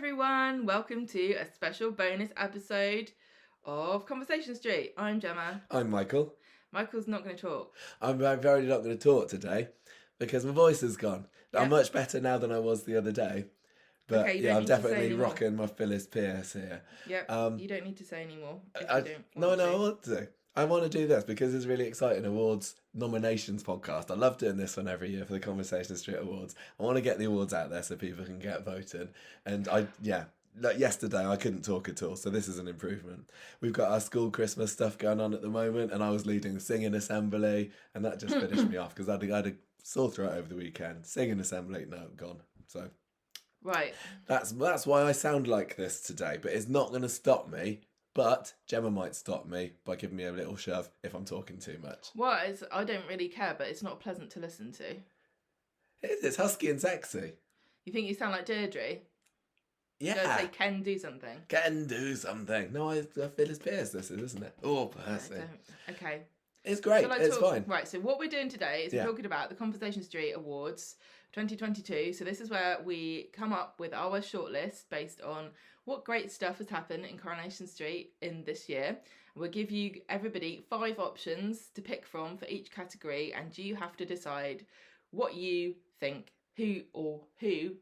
everyone, welcome to a special bonus episode of Conversation Street. I'm Gemma. I'm Michael. Michael's not going to talk. I'm very not going to talk today because my voice is gone. Yeah. I'm much better now than I was the other day. But Okay, you yeah, don't I'm need to say definitely anymore. rocking my Phyllis Pierce here. Yep, you don't need to say anymore if you don't No, want I to. want to. I want to do this because it's really exciting awards nominations podcast. I love doing this one every year for the Conversation Street Awards. I want to get the awards out there so people can get voted. And like yesterday I couldn't talk at all, so this is an improvement. We've got our school Christmas stuff going on at the moment, and I was leading singing assembly, and that just finished me off because I had a sore throat over the weekend. Singing assembly, no, gone. So Right. that's why I sound like this today, but it's not going to stop me. But Gemma might stop me by giving me a little shove if I'm talking too much. Well, I don't really care, but it's not pleasant to listen to. It's husky and sexy. You think you sound like Deirdre? Yeah. Don't say can do something. Can do something. No, I feel it's Pierce, this is, isn't it? Oh, Percy. Okay. It's great. Shall I It's talk? fine. Right, so what we're doing today is we're talking about the Conversation Street Awards 2022. So this is where we come up with our shortlist based on what great stuff has happened in Coronation Street in this year. We'll give you, everybody, 5 options to pick from for each category, and you have to decide what you think, who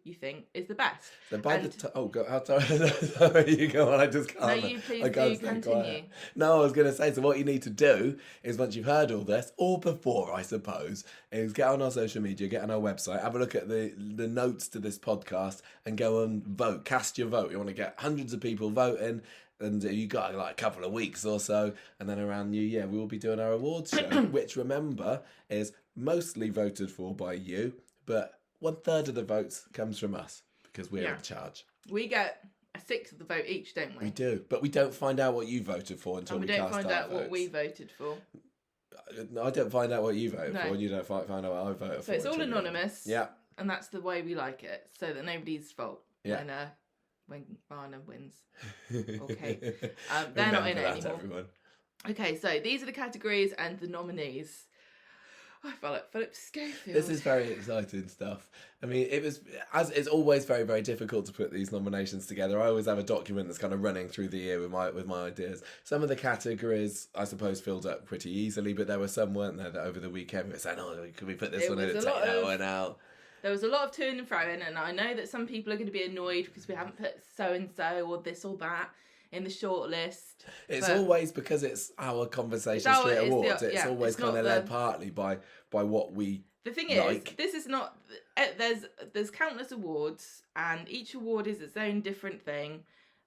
you think is the best. So by the time... Oh, go... sorry, you go on. I just can't... No, you please do continue. No, I was going to say, so what you need to do is once you've heard all this, or before, I suppose, is get on our social media, get on our website, have a look at the notes to this podcast and go and vote. Cast your vote. You want to get hundreds of people voting, and you got like a couple of weeks or so, and then around New Year we will be doing our awards show, which, remember, is mostly voted for by you, but 1/3 of the votes comes from us because we're in charge. We get a 1/6 of the vote each, don't we? We do, but we don't find out what you voted for until we cast our votes. We don't find out what we voted for. I don't find out what you voted for, and you don't find out what I voted for. So it's all anonymous. Yeah. And that's the way we like it, so that nobody's fault. Yeah. When Barnum wins. Okay. They're not in it anymore. Everyone. Okay, so these are the categories and the nominees. I felt like Philip Schofield. This is very exciting stuff. I mean, it's always very, very difficult to put these nominations together. I always have a document that's kind of running through the year with my ideas. Some of the categories, I suppose, filled up pretty easily, but there were some, weren't there, that over the weekend we were saying, oh, could we put this one in and take that one out? There was a lot of to and fro, and I know that some people are going to be annoyed because we haven't put so-and-so or this or that in the shortlist. It's always because it's our Conversation Street Awards. It's always kind of led partly by what we The thing like. is, this is not... There's countless awards, and each award is its own different thing.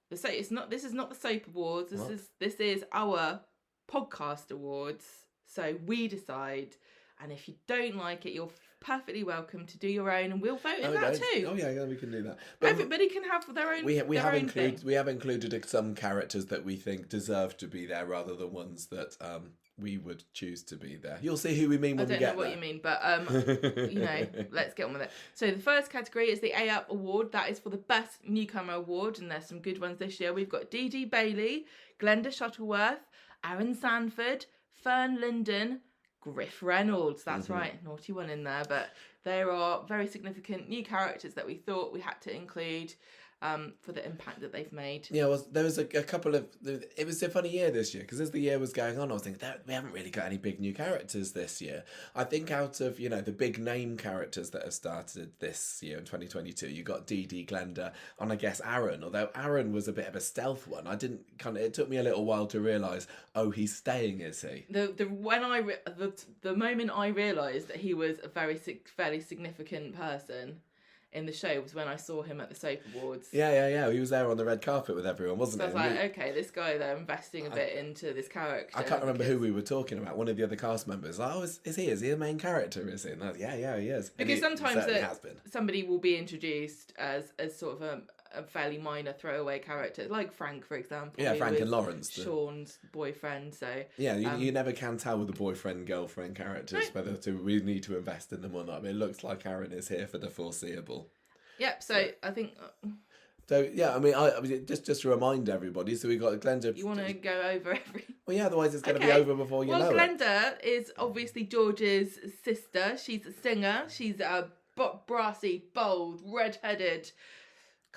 This is not the Soap Awards. This is our podcast awards. So we decide, and if you don't like it, you're perfectly welcome to do your own, and we'll vote in that too. Oh yeah, we can do that. But everybody can have their own. We have included some characters that we think deserve to be there, rather than ones that we would choose to be there. You'll see who we mean when we get there. I don't know what you mean, but let's get on with it. So the first category is the A-Up Award. That is for the Best Newcomer Award, and there's some good ones this year. We've got Dee Dee Bailey, Glenda Shuttleworth, Aaron Sanford, Fern Linden, Griff Reynolds. That's right, naughty one in there, but there are very significant new characters that we thought we had to include for the impact that they've made. Yeah, well, there was a couple of... It was a funny year this year, because as the year was going on, I was thinking, we haven't really got any big new characters this year. I think out of, the big name characters that have started this year in 2022, you got Dee Dee, Glenda, and I guess Aaron, although Aaron was a bit of a stealth one. It took me a little while to realise, oh, he's staying, is he? The moment I realised that he was a fairly significant person in the show was when I saw him at the Soap Awards. Yeah. He was there on the red carpet with everyone, wasn't he? So I was like, okay, this guy, they're investing a bit into this character. I can't remember who we were talking about. One of the other cast members. Oh, is he a main character? Is he? And I was, yeah, he is. Because sometimes somebody will be introduced as sort of a fairly minor throwaway character, like Frank, for example. Yeah, Frank and Lawrence. Sean's boyfriend, so... Yeah, you never can tell with the boyfriend-girlfriend characters whether we need to invest in them or not. I mean, it looks like Aaron is here for the foreseeable. Yep, so I think... So, yeah, I mean, just to remind everybody, so we got Glenda... You want to go over every... Well, yeah, otherwise it's going to be over before you know it. Well, Glenda is obviously George's sister. She's a singer. She's a brassy, bold, red-headed...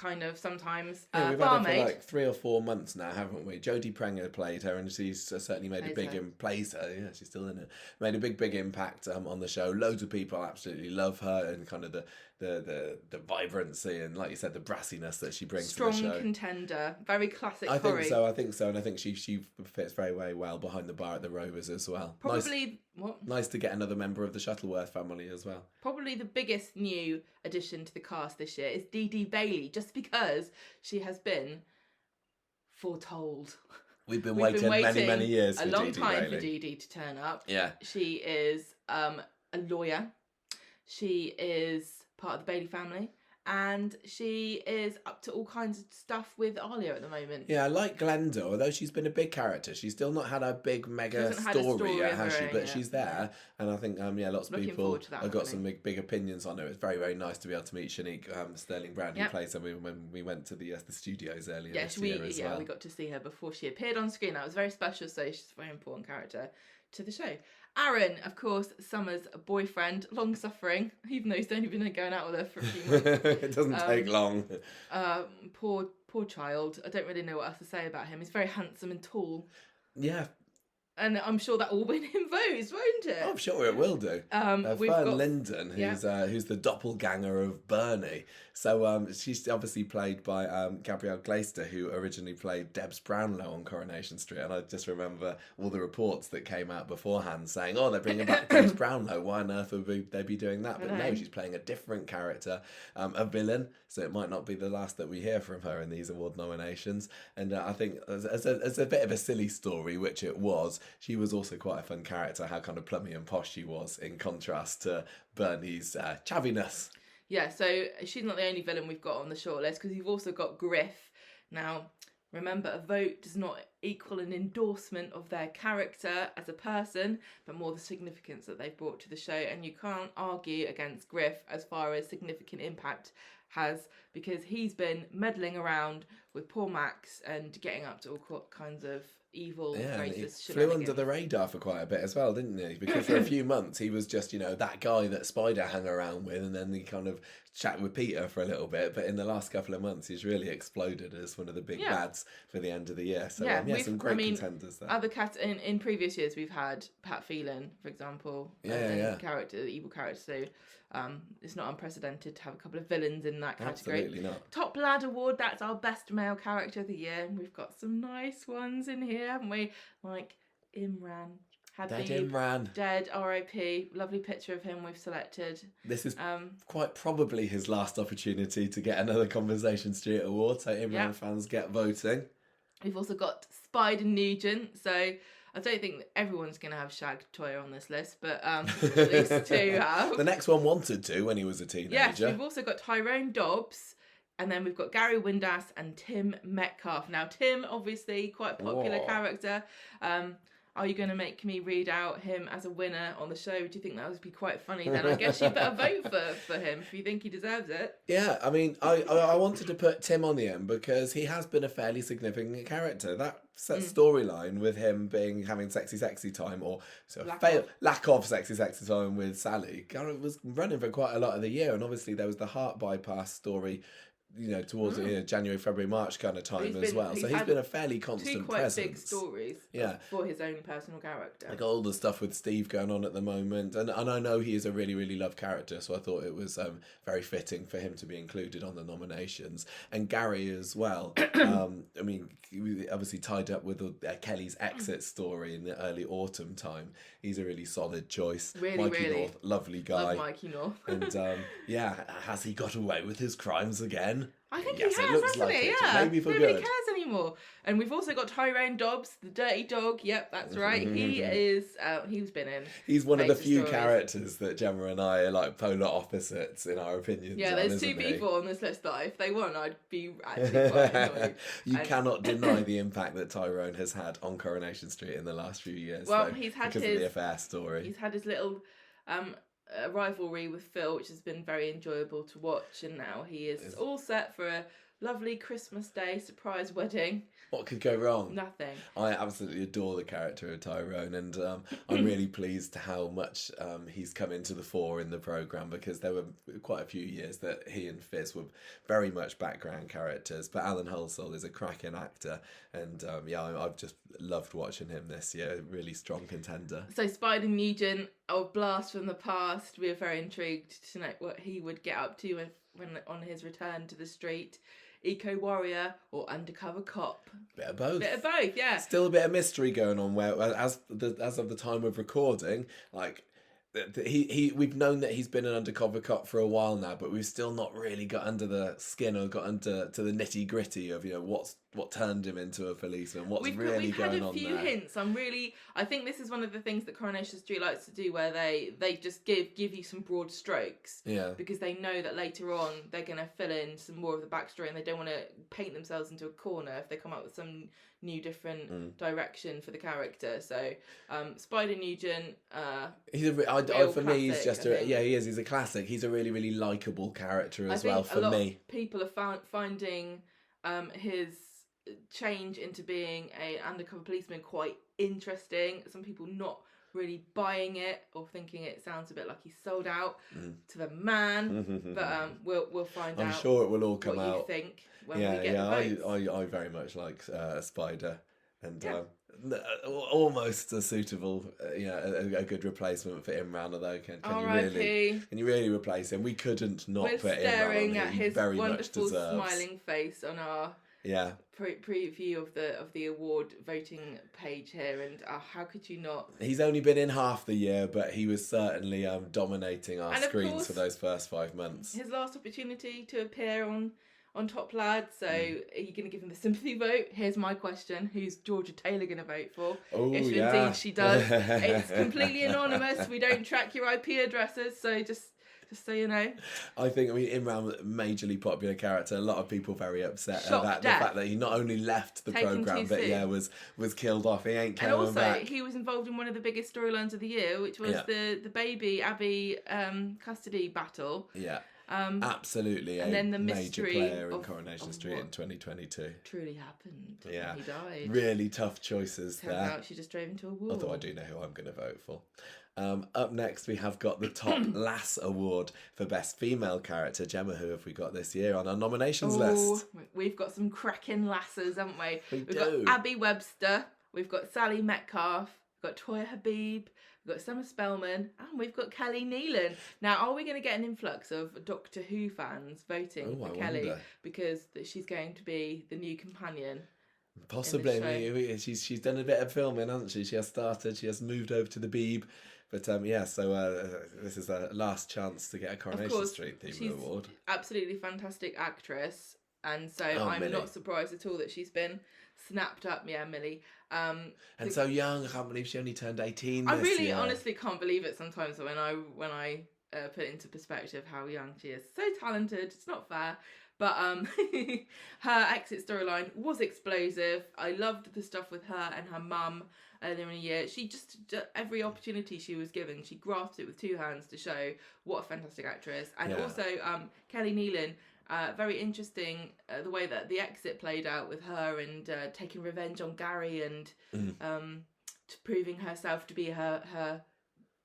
kind of sometimes. Yeah, we've Barmaid. had her for like 3 or 4 months now, haven't we? Jodie Prenger played her, and she's certainly made a big plays her. Yeah, she's still in it. Made a big impact on the show. Loads of people absolutely love her, and kind of the vibrancy and, like you said, the brassiness that she brings to the show. Strong contender, very classic. I think so, and I think she fits very well behind the bar at the Rovers as well. Probably nice to get another member of the Shuttleworth family as well. Probably the biggest new addition to the cast this year is Dee Dee Bailey, just because she has been foretold. We've been waiting many years for a long Dee Dee time Bailey. for Dee Dee to turn up. Yeah, she is a lawyer. She is part of the Bailey family, and she is up to all kinds of stuff with Alia at the moment. Yeah, I like Glenda, although she's been a big character. She's still not had a big mega story yet, has she? But she's there, and I think lots of people have got some big opinions on her. It's very nice to be able to meet Shanique Sterling Brown, who plays her when we went to the studios earlier this year as well. We got to see her before she appeared on screen. That was very special, so she's a very important character to the show. Aaron, of course, Summer's boyfriend, long-suffering, even though he's only been going out with her for a few months. It doesn't take long. Poor child. I don't really know what else to say about him. He's very handsome and tall. Yeah. And I'm sure that will win him votes, won't it? I'm sure it will do. Fern Linden, who's the doppelganger of Bernie. So she's obviously played by Gabrielle Glaister, who originally played Debs Brownlow on Coronation Street. And I just remember all the reports that came out beforehand saying, oh, they're bringing back Debs Brownlow. Why on earth would they be doing that? But no, she's playing a different character, a villain. So it might not be the last that we hear from her in these award nominations. And I think as a bit of a silly story, which it was, she was also quite a fun character, how kind of plummy and posh she was in contrast to Bernie's chaviness. Yeah, so she's not the only villain we've got on the shortlist, because you've also got Griff. Now, remember, a vote does not equal an endorsement of their character as a person, but more the significance that they've brought to the show. And you can't argue against Griff as far as significant impact has, because he's been meddling around with poor Max and getting up to all kinds of evil, racist he flew under the radar for quite a bit as well, didn't he? Because for a few months he was just, that guy that Spider hung around with, and then he kind of chatted with Peter for a little bit. But in the last couple of months, he's really exploded as one of the big bads for the end of the year. So some great contenders there. Other in previous years, we've had Pat Phelan, for example, evil character. So it's not unprecedented to have a couple of villains in that category. Absolutely not. Top Lad Award, that's our best male character of the year. We've got some nice ones in here, haven't we? Like Imran. Dead, R.I.P. Lovely picture of him we've selected. This is quite probably his last opportunity to get another Conversation Street award, so Imran fans get voting. We've also got Spider Nugent, so I don't think everyone's going to have Shag Toyer on this list, but at least two have. The next one wanted to when he was a teenager. Yes, we've also got Tyrone Dobbs, and then we've got Gary Windass and Tim Metcalf. Now, Tim, obviously, quite a popular character. Are you going to make me read out him as a winner on the show? Do you think that would be quite funny? Then I guess you better vote for him if you think he deserves it. Yeah, I mean, I wanted to put Tim on the end because he has been a fairly significant character. That storyline with him having sexy time, or lack of sexy time with Sally, kind of was running for quite a lot of the year. And obviously there was the heart bypass story, towards January, February, March kind of time as well. So he's been a fairly constant presence. Two quite big stories for his own personal character. Like all the stuff with Steve going on at the moment. And I know he is a really, really loved character, so I thought it was very fitting for him to be included on the nominations. And Gary as well. I mean, he was obviously tied up with Kelly's exit story in the early autumn time. He's a really solid choice. Mikey North, lovely guy. Love Mikey North. And has he got away with his crimes again? I think he has, hasn't he? Yeah. Maybe for Nobody good. cares anymore. And we've also got Tyrone Dobbs, the dirty dog. Yep, that's right. He is. He's been in. He's one of the few characters that Gemma and I are like polar opposites in our opinions. Yeah, there's two people on this list that if they won, I'd be actually quite annoyed. You cannot deny the impact that Tyrone has had on Coronation Street in the last few years. Well, he's had because of the affair story. He's had his little rivalry with Phil, which has been very enjoyable to watch, and now he is all set for lovely Christmas Day surprise wedding. What could go wrong? Nothing. I absolutely adore the character of Tyrone, and I'm really pleased how much he's come into the fore in the programme, because there were quite a few years that he and Fizz were very much background characters. But Alan Halsall is a cracking actor, and I've just loved watching him this year. Really strong contender. So Spider Nugent, a blast from the past. We were very intrigued to know what he would get up to when on his return to the street. Eco warrior or undercover cop. Bit of both. Bit of both, yeah. Still a bit of mystery going on. Where as of the time of recording, like we've known that he's been an undercover cop for a while now, but we've still not really got under the skin or got into the nitty gritty of what turned him into a policeman. What's really going on there? We've had a few hints. I think this is one of the things that Coronation Street likes to do, where they just give you some broad strokes. Yeah. Because they know that later on they're going to fill in some more of the backstory, and they don't want to paint themselves into a corner if they come up with some new different direction for the character. So Spider Nugent, he's for me he's just he is. He's a classic. He's a really, really likable character as well for me. People are finding his change into being an undercover policeman quite interesting. Some people not really buying it or thinking it sounds a bit like he's sold out to the man. But we'll find out. I'm sure it will all come out. What you think when we get the votes. I very much like Spider, and almost a suitable, a good replacement for Imran. Although can you really replace him? We couldn't not We're put Imran on. Staring at his very wonderful much deserves. smiling face on our preview of the award voting page here, and how could you not? He's only been in half the year, but he was certainly dominating our screens for those first 5 months. His last opportunity to appear on Top Lad, so are you going to give him the sympathy vote? Here's my question: who's Georgia Taylor going to vote for? Oh, if indeed she does. It's completely anonymous. We don't track your IP addresses, so just so you know. I think, Imran, majorly popular character. A lot of people very upset about the fact that he not only left the programme, but was killed off. He ain't coming back. And also, he was involved in one of the biggest storylines of the year, which was the baby Abby custody battle. Yeah. Absolutely, and then the major player in Coronation Street in 2022. Truly happened. Yeah, he died. Really tough choices Turns out she just drove into a wall. Although I do know who I'm going to vote for. Up next, we have got the Top Lass Award for Best Female Character. Gemma, who have we got this year on our nominations list? We've got some cracking lasses, haven't we? We've got Abby Webster, we've got Sally Metcalf, we've got Toya Habib, we've got Summer Spellman, and we've got Kelly Nealon. Now, are we going to get an influx of Doctor Who fans voting for Kelly because she's going to be the new companion? Possibly. She's done a bit of filming, hasn't she? She has moved over to the Beeb. But this is a last chance to get a Coronation Street theme award. Absolutely fantastic actress, and so I'm Millie. not surprised at all that she's been snapped up. Yeah, Millie. And so young. I can't believe she only turned 18. I really, honestly, can't believe it sometimes when I put it into perspective how young she is. So talented. It's not fair. But her exit storyline was explosive. I loved the stuff with her and her mum earlier in the year. She just every opportunity she was given, she grasped it with two hands to show what a fantastic actress. And also Kelly Nealon, very interesting the way that the exit played out with her and taking revenge on Gary and proving herself to be her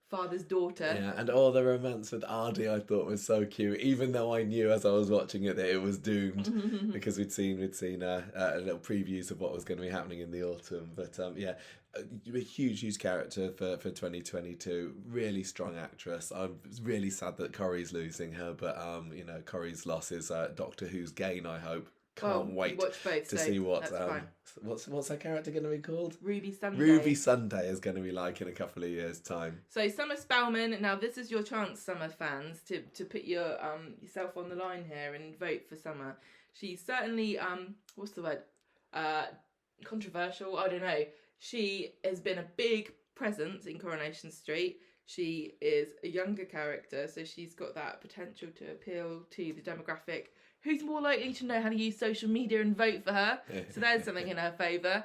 father's daughter. Yeah, and all the romance with Ardy I thought was so cute, even though I knew as I was watching it that it was doomed because we'd seen little previews of what was going to be happening in the autumn. But a huge character for 2022. Really strong actress. I'm really sad that Corrie's losing her, but Corrie's loss is Doctor Who's gain, I hope. Can't wait to see what's her character going to be called? Ruby Sunday. Ruby Sunday is going to be like in a couple of years' time. So Summer Spellman, now this is your chance, Summer fans, to put your yourself on the line here and vote for Summer. She's certainly what's the word? Controversial. I don't know. She has been a big presence in Coronation Street. She is a younger character, so she's got that potential to appeal to the demographic who's more likely to know how to use social media and vote for her. So there's something in her favour.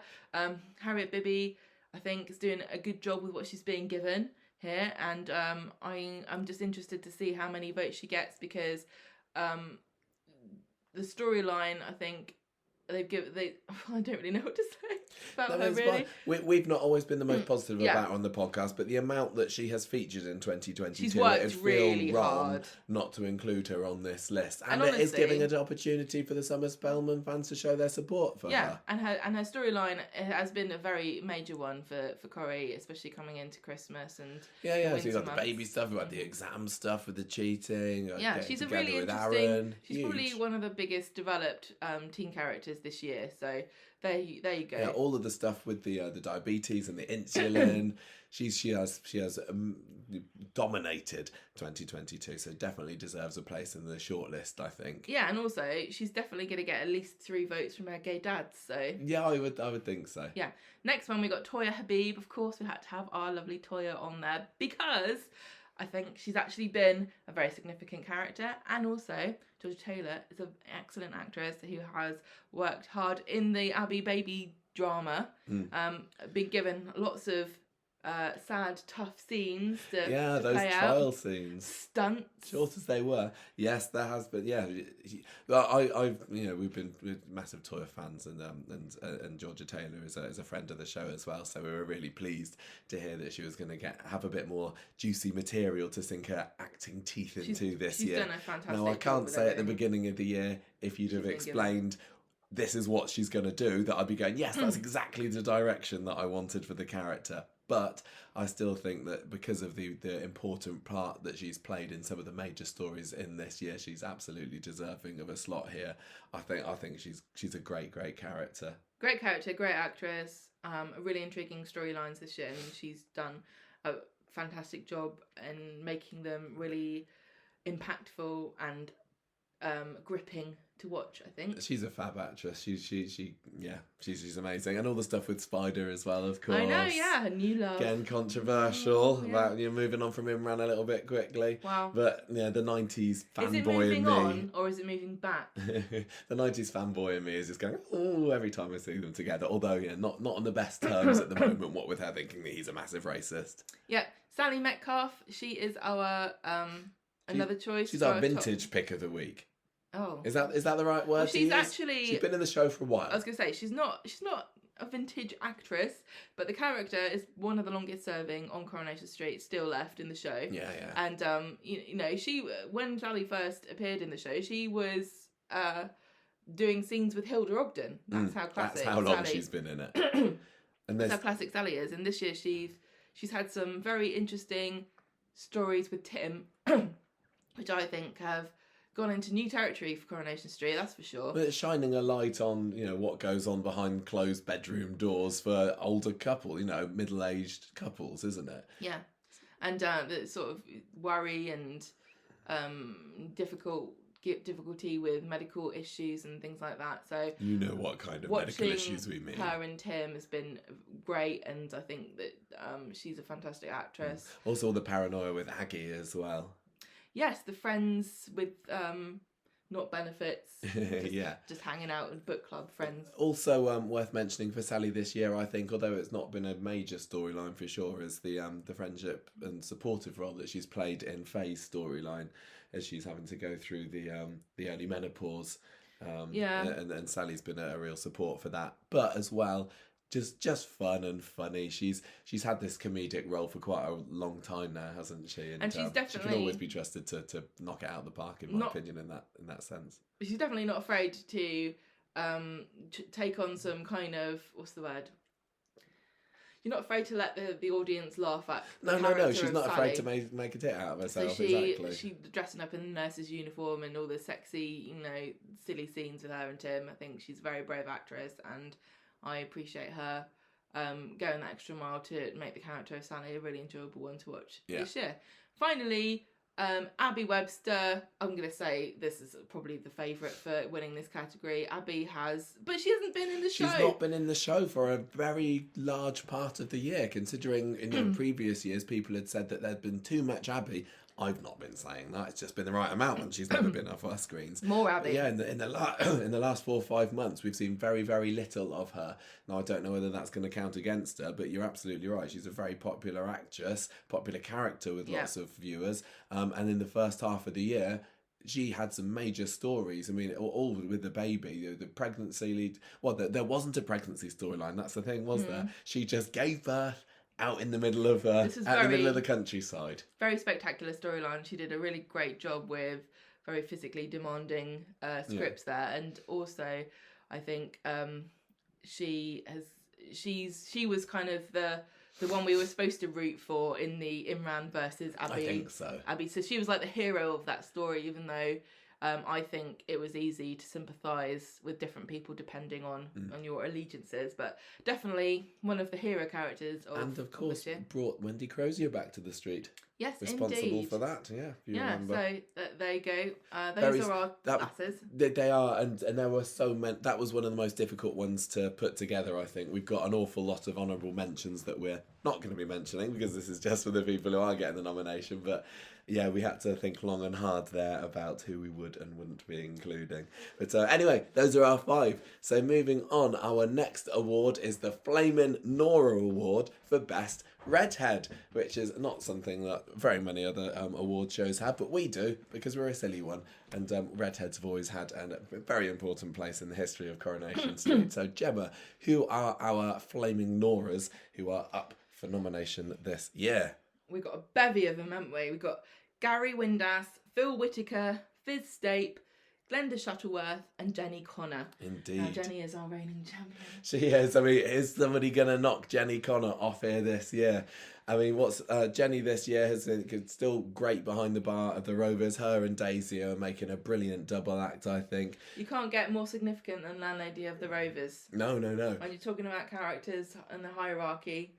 Harriet Bibby, I think, is doing a good job with what she's being given here. And I'm just interested to see how many votes she gets because the storyline, I think I don't really know what to say about No, her, it's really. fine. We've not always been the most positive Yeah. about her on the podcast, but the amount that she has featured in 2022, She's worked it'd feel really wrong hard. not to include her on this list. And, And it is giving honestly- an opportunity for the Summer Spellman fans to show their support for her. And her storyline has been a very major one for Corrie, especially coming into Christmas and Yeah. So you winter got the months. baby stuff, you got the exam stuff with the cheating. Yeah, she's a together really with interesting. Aaron. She's Huge. probably one of the biggest developed teen characters this year. So there you go. Yeah, all of the stuff with the diabetes and the insulin. she has dominated 2022, so definitely deserves a place in the shortlist, I think. Yeah, and also she's definitely going to get at least 3 votes from her gay dads. So Yeah, I would think so. yeah. Next one we got Toya Habib. Of course, we had to have our lovely Toya on there because I think she's actually been a very significant character, and also Georgia Taylor is an excellent actress who has worked hard in the Abby baby drama. Been given lots of sad, tough scenes to Those play trial out. scenes, Stunts. short as they were. Yes, there has been. Yeah, we've been massive Toya fans, and Georgia Taylor is a friend of the show as well. So we were really pleased to hear that she was going to have a bit more juicy material to sink her acting teeth into this year. She's done a fantastic Now I job can't with say at the everything. beginning of the year if you'd have been explained. This is what she's going to do, that I'd be going, yes, that's exactly the direction that I wanted for the character. But I still think that because of the important part that she's played in some of the major stories in this year, she's absolutely deserving of a slot here. I think she's a great character. Great character, great actress. Really intriguing storylines this year, and she's done a fantastic job in making them really impactful and gripping to watch, I think. She's a fab actress. She's amazing, and all the stuff with Spider as well, of course. I know, yeah, her new love. Again, controversial. Yeah. About you're moving on from Imran a little bit quickly. Wow. But yeah, the 90s Is it fanboy in moving me. on or is it moving back? The 90s fanboy in me is just going, oh, every time I see them together. Although, yeah, not on the best terms at the moment. What with her thinking that he's a massive racist. Yeah, Sally Metcalf. She is our another choice. She's for our top- vintage pick of the week. Oh, Is that the right word? Well, to she's use? actually- She's been in the show for a while. I was gonna say she's not a vintage actress, but the character is one of the longest serving on Coronation Street still left in the show. Yeah. And you know, she when Sally first appeared in the show, she was doing scenes with Hilda Ogden. That's how classic. That's how long Sally. she's been in it. And That's how classic Sally is. And this year she's had some very interesting stories with Tim, which I think have gone into new territory for Coronation Street. That's for sure. But it's shining a light on, what goes on behind closed bedroom doors for older couple, middle-aged couples, isn't it? Yeah, and the sort of worry and difficulty with medical issues and things like that. So you know what kind of medical issues we mean. Her and Tim has been great, and I think that she's a fantastic actress. Also, all the paranoia with Aggie as well. Yes, the friends with not benefits. Yeah. Just hanging out and book club friends. Also, worth mentioning for Sally this year, I think, although it's not been a major storyline for sure, is the friendship and supportive role that she's played in Faye's storyline as she's having to go through the early menopause. And Sally's been a real support for that. But as well, just fun and funny. She's had this comedic role for quite a long time now, hasn't she? And she's definitely, she can always be trusted to knock it out of the park, in my opinion, in that sense. She's definitely not afraid to take on some kind of, what's the word? You're not afraid to let the audience laugh at. No. She's not Sally. afraid to make a tit out of herself. So exactly. She dressing up in the nurse's uniform and all the sexy, silly scenes with her and Tim. I think she's a very brave actress, and I appreciate her going that extra mile to make the character of Sally a really enjoyable one to watch this year. Finally, Abby Webster. I'm going to say this is probably the favourite for winning this category. Abby but she hasn't been in the show. She's not been in the show for a very large part of the year, considering in previous years people had said that there'd been too much Abby. I've not been saying that. It's just been the right amount, and she's never been off our screens. More Abby. But yeah, in the last 4 or 5 months, we've seen very, very little of her. Now, I don't know whether that's going to count against her, but you're absolutely right. She's a very popular actress, popular character with lots of viewers. And in the first half of the year, she had some major stories. I mean, all with the baby, the pregnancy lead. Well, there wasn't a pregnancy storyline. That's the thing, was there? She just gave birth out in the middle of This is out in the middle of the countryside. Very spectacular storyline. She did a really great job with very physically demanding scripts there, and also I think she was kind of the one we were supposed to root for in the Imran versus Abby. I think so. Abby, so she was like the hero of that story, even though I think it was easy to sympathise with different people depending on your allegiances, but definitely one of the hero characters of course brought Wendy Crozier back to the street. Yes, responsible indeed. for that. Yeah, if you remember. So there you go. Those are our classes. They are, and there were so many. That was one of the most difficult ones to put together. I think we've got an awful lot of honourable mentions that we're not going to be mentioning because this is just for the people who are getting the nomination. But yeah, we had to think long and hard there about who we would and wouldn't be including. But anyway, those are our 5. So moving on, our next award is the Flamin' Nora Award for Best Redhead, which is not something that very many other award shows have, but we do because we're a silly one. And redheads have always had a very important place in the history of Coronation Street. So Gemma, who are our Flaming Noras who are up for nomination this year? We've got a bevy of them, haven't we? We've got Gary Windass, Phil Whitaker, Fizz Stape, Glenda Shuttleworth and Jenny Connor. Indeed. Now, Jenny is our reigning champion. She is. I mean, is somebody going to knock Jenny Connor off here this year? I mean, what's Jenny this year has been still great behind the bar of the Rovers. Her and Daisy are making a brilliant double act, I think. You can't get more significant than Landlady of the Rovers. No. When you're talking about characters and the hierarchy,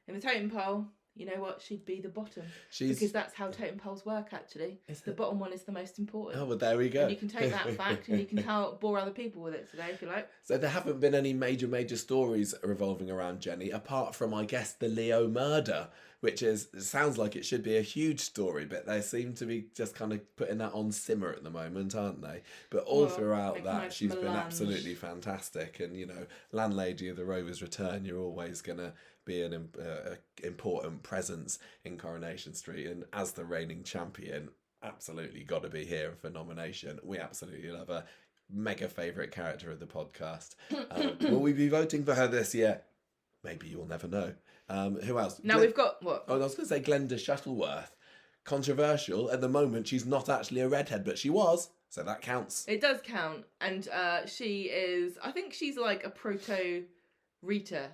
in the totem pole, you know what? She'd be the bottom. Because that's how totem poles work, actually. The bottom one is the most important. Oh, well, there we go. And you can take that fact and you can bore other people with it today, if you like. So there haven't been any major stories revolving around Jenny, apart from, I guess, the Leo murder, which sounds like it should be a huge story, but they seem to be just kind of putting that on simmer at the moment, aren't they? But throughout that, she's been absolutely fantastic. And, Landlady of the Rovers Return, you're always going to be an important presence in Coronation Street, and as the reigning champion, absolutely got to be here for nomination. We absolutely love her. Mega favourite character of the podcast. Will we be voting for her this year? Maybe you'll never know. Who else? Now we've got what? Oh, I was going to say Glenda Shuttleworth. Controversial. At the moment, she's not actually a redhead, but she was, so that counts. It does count, and she is. I think she's like a proto Rita.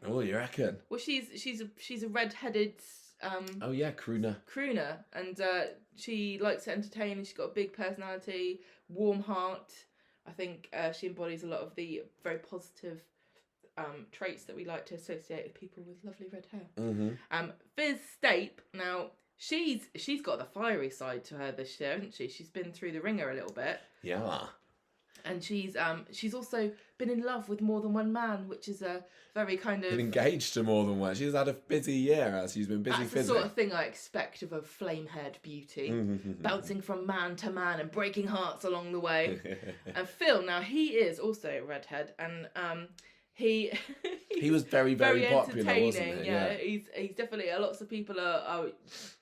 Oh, you reckon? Well, she's a red-headed crooner, and she likes to entertain, and she's got a big personality, warm heart. I think she embodies a lot of the very positive traits that we like to associate with people with lovely red hair. Mm-hmm. Fizz Stape, now she's got the fiery side to her this year, hasn't she? She's been through the ringer a little bit. Yeah. And she's also been in love with more than one man, which is a very kind of... Been engaged to more than one. She's had a busy year as she's been busy That's fizzing. the sort of thing I expect of a flame-haired beauty. Bouncing from man to man and breaking hearts along the way. And Phil, now he is also a redhead, and he was very popular, wasn't he? Yeah, he's definitely... Lots of people are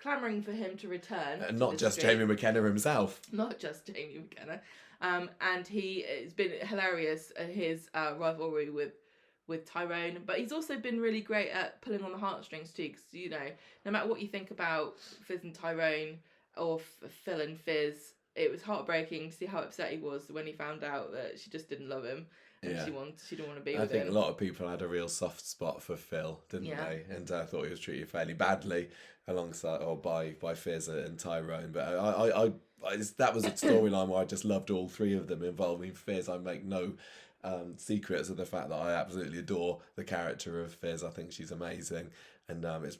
clamouring for him to return. And not just Jamie McKenna himself. Not just Jamie McKenna. And he has been hilarious at his rivalry with Tyrone, but he's also been really great at pulling on the heartstrings too, because, no matter what you think about Fizz and Tyrone, or Phil and Fizz, it was heartbreaking to see how upset he was when he found out that she just didn't love him, and she didn't want to be with him. I think a lot of people had a real soft spot for Phil, didn't they? And I thought he was treated fairly badly alongside or by Fizz and Tyrone, but that was a storyline where I just loved all 3 of them involving Fizz. I make no secrets of the fact that I absolutely adore the character of Fizz. I think she's amazing, and it's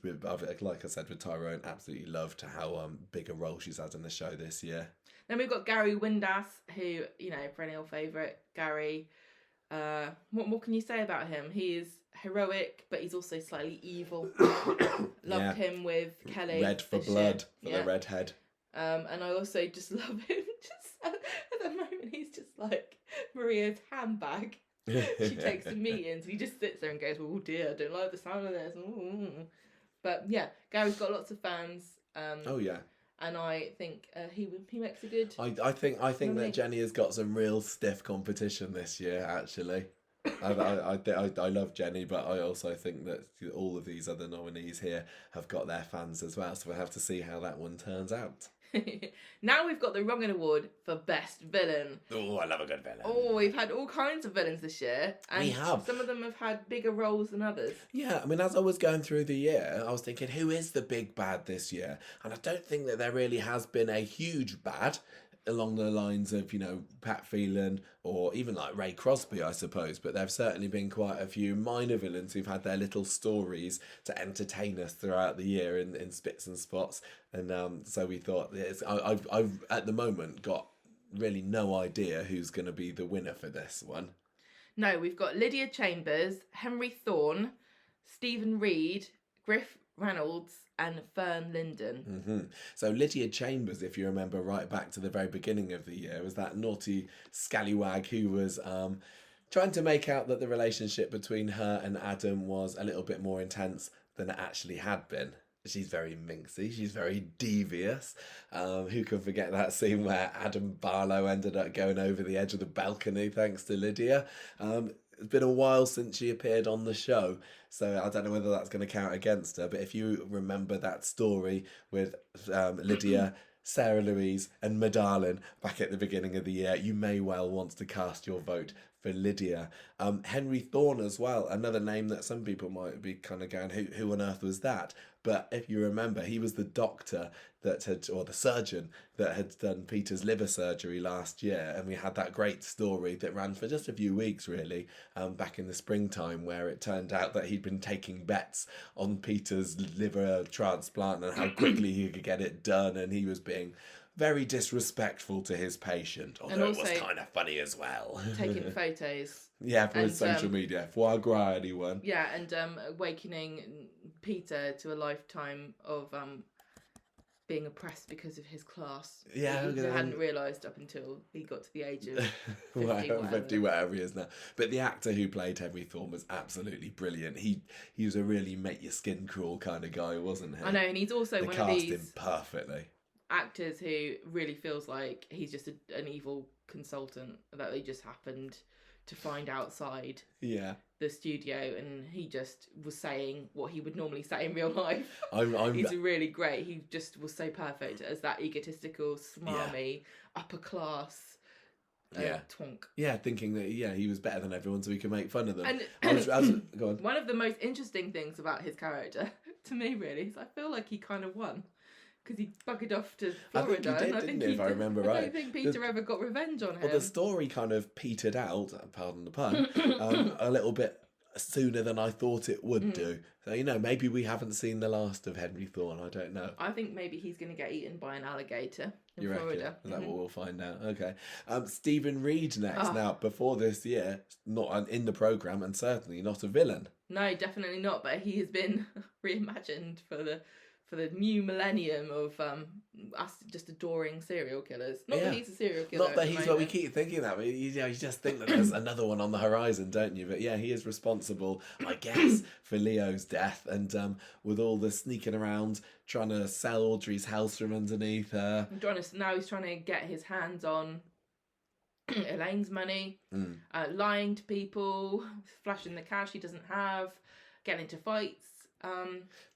like I said with Tyrone, absolutely loved how big a role she's had in the show this year. Then we've got Gary Windass, who perennial favourite. Gary, what more can you say about him? He is heroic, but he's also slightly evil. Loved him with Kelly. Red for blood for the redhead. And I also just love him. Just at the moment, he's just like Maria's handbag. She takes to meetings, and he just sits there and goes, "Oh dear, I don't like the sound of this." But yeah, Gary's got lots of fans. Oh yeah. and I think he makes a good. I think Nominee. that Jenny has got some real stiff competition this year. Actually, I love Jenny, but I also think that all of these other nominees here have got their fans as well. So we'll have to see how that one turns out. Now we've got the Wrongin Award for Best Villain. Oh, I love a good villain. Oh, we've had all kinds of villains this year. And We have. Some of them have had bigger roles than others. Yeah, I mean, as I was going through the year, I was thinking, who is the big bad this year? And I don't think that there really has been a huge bad along the lines of, Pat Phelan or even like Ray Crosby, I suppose. But there have certainly been quite a few minor villains who've had their little stories to entertain us throughout the year in spits and spots. And so we thought, I've at the moment got really no idea who's going to be the winner for this one. No, we've got Lydia Chambers, Henry Thorne, Stephen Reed, Griff Reynolds, and Fern Linden. Mm-hmm. So Lydia Chambers, if you remember right back to the very beginning of the year, was that naughty scallywag who was trying to make out that the relationship between her and Adam was a little bit more intense than it actually had been. She's very minxy. She's very devious. Who can forget that scene where Adam Barlow ended up going over the edge of the balcony thanks to Lydia? It's been a while since she appeared on the show, so I don't know whether that's going to count against her. But if you remember that story with Lydia, Sarah Louise and Madalyn back at the beginning of the year, you may well want to cast your vote for Lydia. Henry Thorne as well, another name that some people might be kind of going, who on earth was that? But if you remember, he was the doctor or the surgeon that had done Peter's liver surgery last year. And we had that great story that ran for just a few weeks, really, back in the springtime, where it turned out that he'd been taking bets on Peter's liver transplant and how quickly he could get it done. And he was being very disrespectful to his patient, although it was kind of funny as well. Taking photos. Yeah, for his social media. Foie gras, anyone. Yeah, and awakening Peter to a lifetime of being oppressed because of his class. Yeah, he hadn't realised up until he got to the age of 50, whatever he is now. But the actor who played Henry Thorne was absolutely brilliant. He was a really make your skin crawl kind of guy, wasn't he? I know, and he's also they one cast of these him perfectly. Actors who really feels like he's just an evil consultant that they just happened to find outside the studio, and he just was saying what he would normally say in real life. He's really great. He just was so perfect as that egotistical, smarmy, upper class twonk. Yeah, thinking that he was better than everyone, so he could make fun of them. And go on. One of the most interesting things about his character, to me, really, is I feel like he kind of won. Because he buggered off to Florida. I think he did, if I remember right. I don't think Peter ever got revenge on him. Well, the story kind of petered out, pardon the pun, a little bit sooner than I thought it would do. So, maybe we haven't seen the last of Henry Thorne. I don't know. I think maybe he's going to get eaten by an alligator in Florida. Reckon? Is that what we'll find out? Okay. Stephen Reed next. Now, before this year, not in the programme and certainly not a villain. No, definitely not. But he has been reimagined for the new millennium of us just adoring serial killers. Not that he's a serial killer. Not that he's what we keep thinking that, but you just think that there's another one on the horizon, don't you? But yeah, he is responsible, I guess, for Leo's death, and with all the sneaking around, trying to sell Audrey's house from underneath her. Now he's trying to get his hands on Elaine's money, lying to people, flashing the cash he doesn't have, getting into fights.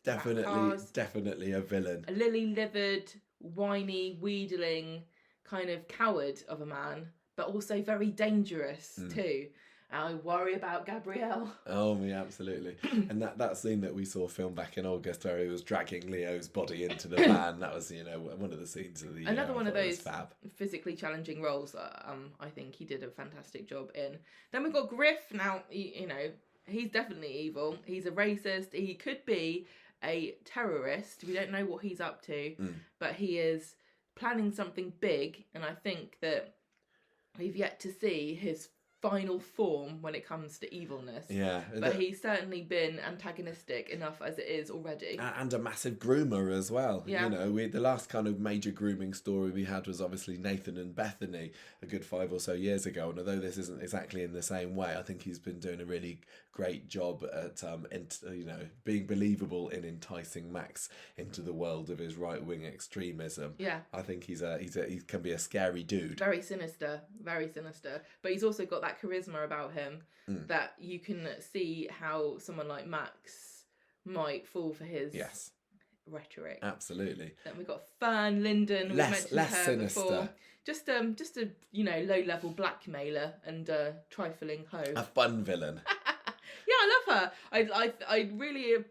Definitely a villain. A lily-livered, whiny, wheedling kind of coward of a man, but also very dangerous too. I worry about Gabrielle. Oh, yeah, absolutely. And that scene that we saw filmed back in August where he was dragging Leo's body into the van, that was, one of the scenes of the year. Another one of those physically challenging roles that I think he did a fantastic job in. Then we've got Griff. Now, he's definitely evil. He's a racist. He could be a terrorist. We don't know what he's up to, but he is planning something big, and I think that we've yet to see his final form when it comes to evilness. Yeah. But he's certainly been antagonistic enough as it is already. And a massive groomer as well. Yeah. You know, the last kind of major grooming story we had was obviously Nathan and Bethany a good 5 or so years ago. And although this isn't exactly in the same way, I think he's been doing a really great job at, being believable in enticing Max into the world of his right-wing extremism. Yeah. I think he can be a scary dude. Very sinister. But he's also got that charisma about him that you can see how someone like Max might fall for his rhetoric. Absolutely. Then we've got Fern Linden. Less her sinister. Before. Just a low-level blackmailer and trifling hoe. A fun villain. Yeah, I love her. I really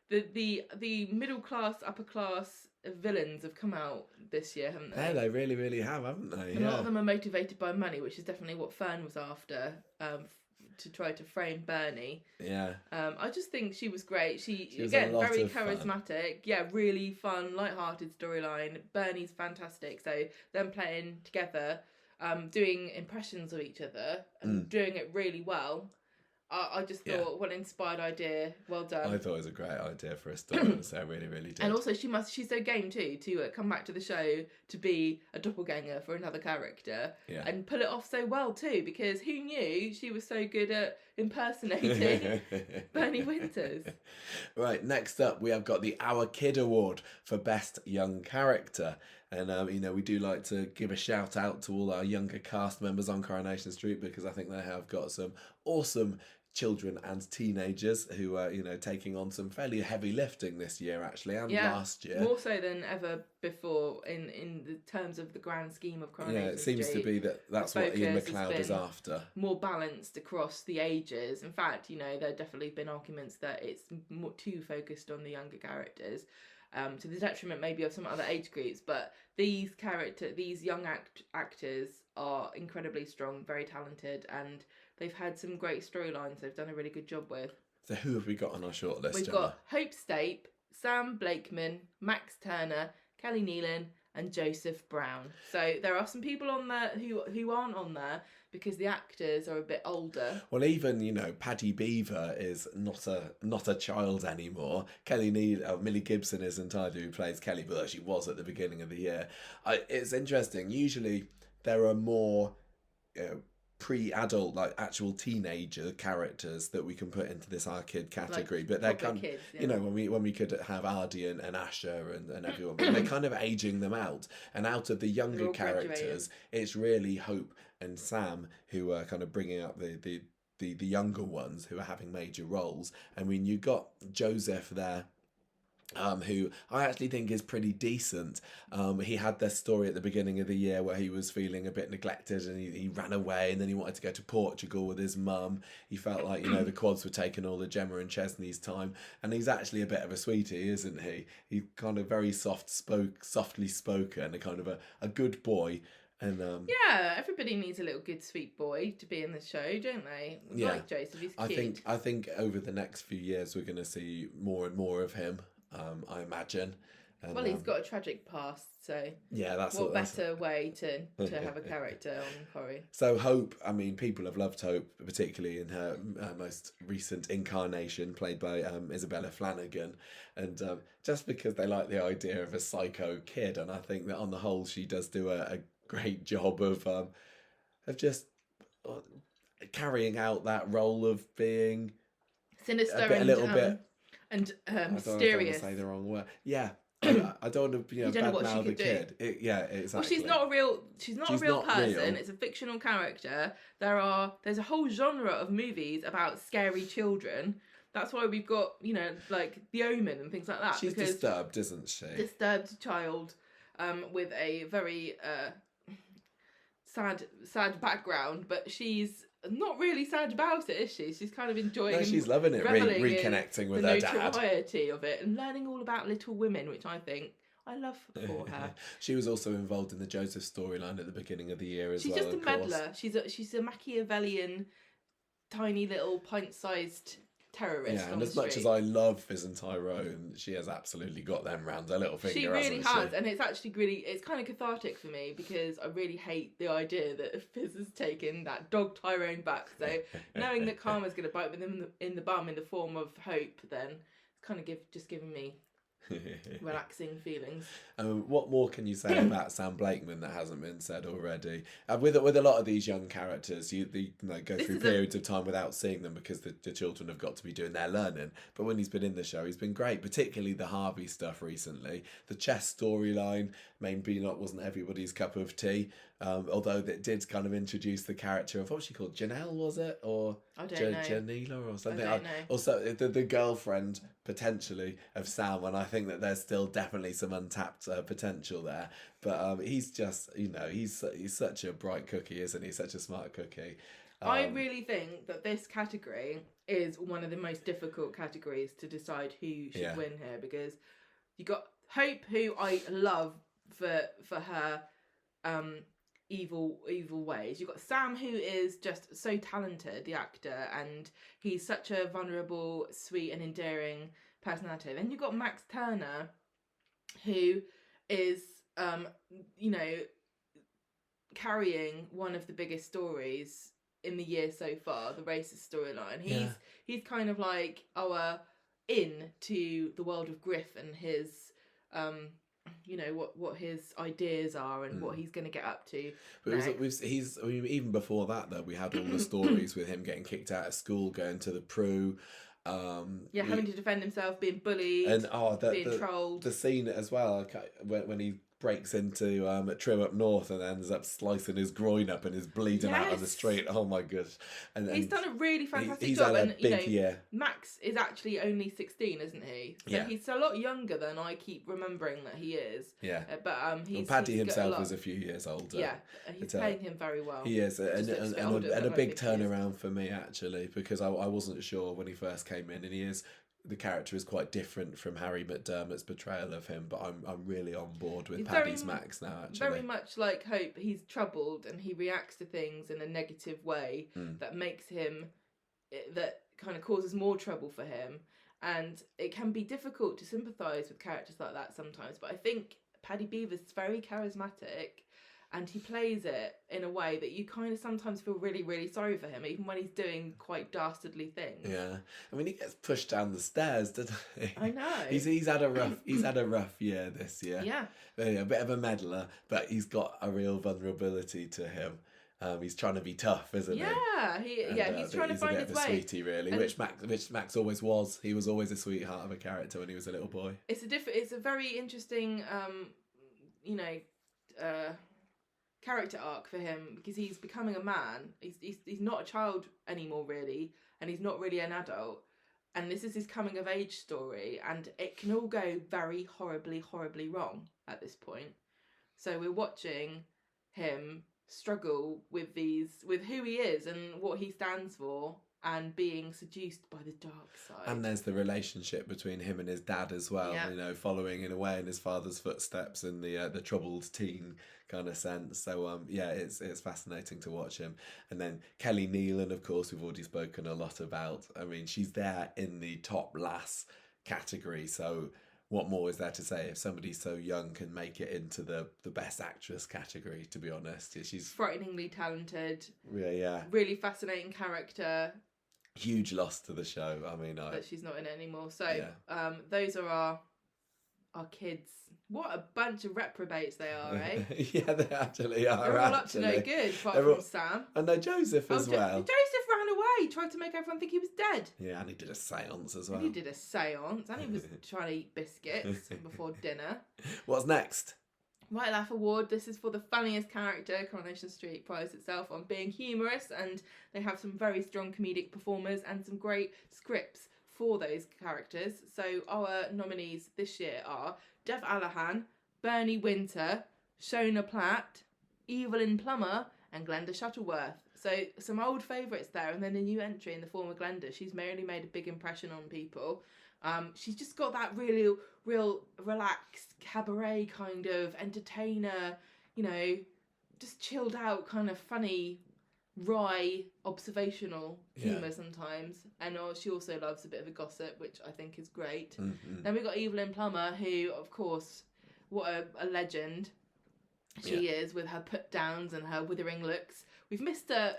the middle class, upper class villains have come out this year, haven't they? Yeah, they really, really haven't they? A lot of them are motivated by money, which is definitely what Fern was after, to try to frame Bernie. Yeah. I just think she was great. She was again, a lot very of fun. charismatic. Yeah, really fun, light-hearted storyline. Bernie's fantastic. So them playing together, doing impressions of each other and doing it really well. I just thought, what an inspired idea. Well done. I thought it was a great idea for a story, so I really, really did. And also, she's so game too to come back to the show to be a doppelganger for another character and pull it off so well too, because who knew she was so good at impersonating Bernie Winters. Right, next up we have got the Our Kid Award for Best Young Character. And, we do like to give a shout out to all our younger cast members on Coronation Street, because I think they have got some awesome children and teenagers who are, taking on some fairly heavy lifting this year, actually, and last year. More so than ever before in the terms of the grand scheme of Coronation Street. Yeah, it seems to be that's what Ian McLeod is after. More balanced across the ages. In fact, there have definitely been arguments that it's too focused on the younger characters. To the detriment maybe of some other age groups, but these young actors are incredibly strong, very talented, and they've had some great storylines they've done a really good job with. So who have we got on our shortlist? We've got Hope Stape, Sam Blakeman, Max Turner, Kelly Nealon, and Joseph Brown. So there are some people on there who aren't on there because the actors are a bit older. Well, even Paddy Beaver is not a child anymore. Millie Gibson isn't either, who plays Kelly, but she was at the beginning of the year. It's interesting. Usually there are more pre-adult, like actual teenager characters that we can put into this Our Kid category, like but they're kind of kids, when we could have Ardy and Asher and everyone, but they're kind of aging them out. And out of the younger characters, it's really Hope and Sam who are kind of bringing up the younger ones who are having major roles. I mean, you got Joseph there, who I actually think is pretty decent. He had this story at the beginning of the year where he was feeling a bit neglected, and he ran away, and then he wanted to go to Portugal with his mum. He felt like, the quads were taking all of Gemma and Chesney's time, and he's actually a bit of a sweetie, isn't he? He's kind of very softly spoken, a kind of a good boy. And everybody needs a little good sweet boy to be in the show, don't they? Yeah. Like Joseph, he's cute. I think over the next few years we're going to see more and more of him. I imagine. And, well, he's got a tragic past, so that's what better way to have a character on Corrie. So Hope, I mean, people have loved Hope, particularly in her most recent incarnation, played by Isabella Flanagan, and just because they like the idea of a psycho kid, and I think that on the whole she does do a great job of just carrying out that role of being sinister a little bit. And mysterious. I don't want to say the wrong word. Yeah, I don't want to badmouth the kid. Exactly. Well, she's not a real person. Real. It's a fictional character. There's a whole genre of movies about scary children. That's why we've got like The Omen and things like that. She's disturbed, isn't she? Disturbed child, with a very sad background, but she's not really sad about it, is she? She's kind of enjoying. No, she's loving it, reconnecting with her dad. The notoriety of it and learning all about Little Women, which I think I love for her. She was also involved in the Joseph storyline at the beginning of the year as well. She's just a meddler. She's a Machiavellian, tiny little pint-sized terrorist. Yeah, on and as the much street. as I love Fizz and Tyrone, she has absolutely got them round her little finger. She really hasn't has, she? and it's actually really, it's kind of cathartic for me because I really hate the idea that Fizz has taken that dog Tyrone back. So knowing that Karma's going to bite them in the bum in the form of Hope, then it's kind of just giving me relaxing feelings. What more can you say about Sam Blakeman that hasn't been said already? With a lot of these young characters, you go through periods of time without seeing them because the children have got to be doing their learning. But when he's been in the show, he's been great, particularly the Harvey stuff recently. The chess storyline maybe wasn't everybody's cup of tea, although it did kind of introduce the character of, what was she called, Janelle, was it? Or I don't know. Janela or something? I don't know. Also, the girlfriend, potentially, of Sam, and I think that there's still definitely some untapped potential there. But he's just, he's such a bright cookie, isn't he? Such a smart cookie. I really think that this category is one of the most difficult categories to decide who should win here, because you got Hope, who I love for her evil ways. You've got Sam, who is just so talented, the actor, and he's such a vulnerable, sweet and endearing personality. Then you've got Max Turner, who is carrying one of the biggest stories in the year so far, the racist storyline. He's kind of like our into the world of Griff and his what his ideas are and what he's going to get up to. But even before that, though, we had all the stories with him getting kicked out of school, going to the Pru. Having to defend himself, being bullied, and being trolled. The scene as well, when he breaks into Trim up north and ends up slicing his groin up and is bleeding out on the street. Oh my gosh! And he's done a really fantastic he's job. Had a big year. Max is actually only 16, isn't he? So he's a lot younger than I keep remembering that he is. Yeah. Paddy himself is a few years older. Yeah, he's playing him very well. He is, and a big turnaround for me actually, because I wasn't sure when he first came in, and the character is quite different from Harry McDermott's portrayal of him, but I'm really on board with Paddy's Max now, actually. Very much like Hope, he's troubled and he reacts to things in a negative way that makes him, that kind of causes more trouble for him. And it can be difficult to sympathise with characters like that sometimes, but I think Paddy Beaver's very charismatic and he plays it in a way that you kind of sometimes feel really, really sorry for him, even when he's doing quite dastardly things. Yeah, I mean, he gets pushed down the stairs, doesn't he? I know. He's had a rough year this year. Yeah. A bit of a meddler, but he's got a real vulnerability to him. He's trying to be tough, isn't he? He's trying to find his way. He's a bit of a sweetie, really, which Max always was. He was always a sweetheart of a character when he was a little boy. It's a very interesting, character arc for him, because he's becoming a man. He's not a child anymore, really, and he's not really an adult. And this is his coming of age story, and it can all go very horribly, horribly wrong at this point. So we're watching him struggle with who he is and what he stands for, and being seduced by the dark side. And there's the relationship between him and his dad as well, following in a way in his father's footsteps in the troubled teen kind of sense. So it's fascinating to watch him. And then Kelly Nealon, of course, we've already spoken a lot about. I mean, she's there in the top lass category, so what more is there to say? If somebody so young can make it into the best actress category, to be honest. She's frighteningly talented. Yeah. Really fascinating character. Huge loss to the show. I mean, but she's not in it anymore. So those are our kids. What a bunch of reprobates they are, eh? Yeah, they actually are. They're all up to no good, apart from Sam. And no Joseph as well. Joseph ran away, tried to make everyone think he was dead. Yeah, and he did a seance as well. And he did a seance, and he was trying to eat biscuits before dinner. What's next? Right Laugh Award. This is for the funniest character. Coronation Street prides itself on being humorous, and they have some very strong comedic performers and some great scripts for those characters. So our nominees this year are Dev Allahan, Bernie Winter, Shona Platt, Evelyn Plummer, and Glenda Shuttleworth. So some old favourites there, and then a new entry in the form of Glenda. She's really made a big impression on people. She's just got that real relaxed cabaret kind of entertainer, just chilled out kind of funny wry, observational humour sometimes. And she also loves a bit of a gossip, which I think is great. Mm-hmm. Then we've got Evelyn Plummer, who, of course, what a legend she is with her put-downs and her withering looks. We've missed her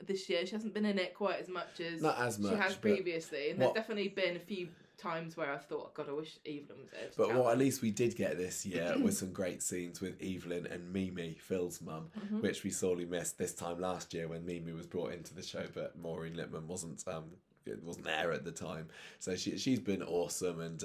this year. She hasn't been in it quite as much as she has previously. And there's definitely been a few times where I've thought, God, I wish Evelyn was there. But what at least we did get this year was some great scenes with Evelyn and Mimi, Phil's mum, which we sorely missed this time last year when Mimi was brought into the show, but Maureen Lipman wasn't there at the time. So she's been awesome, and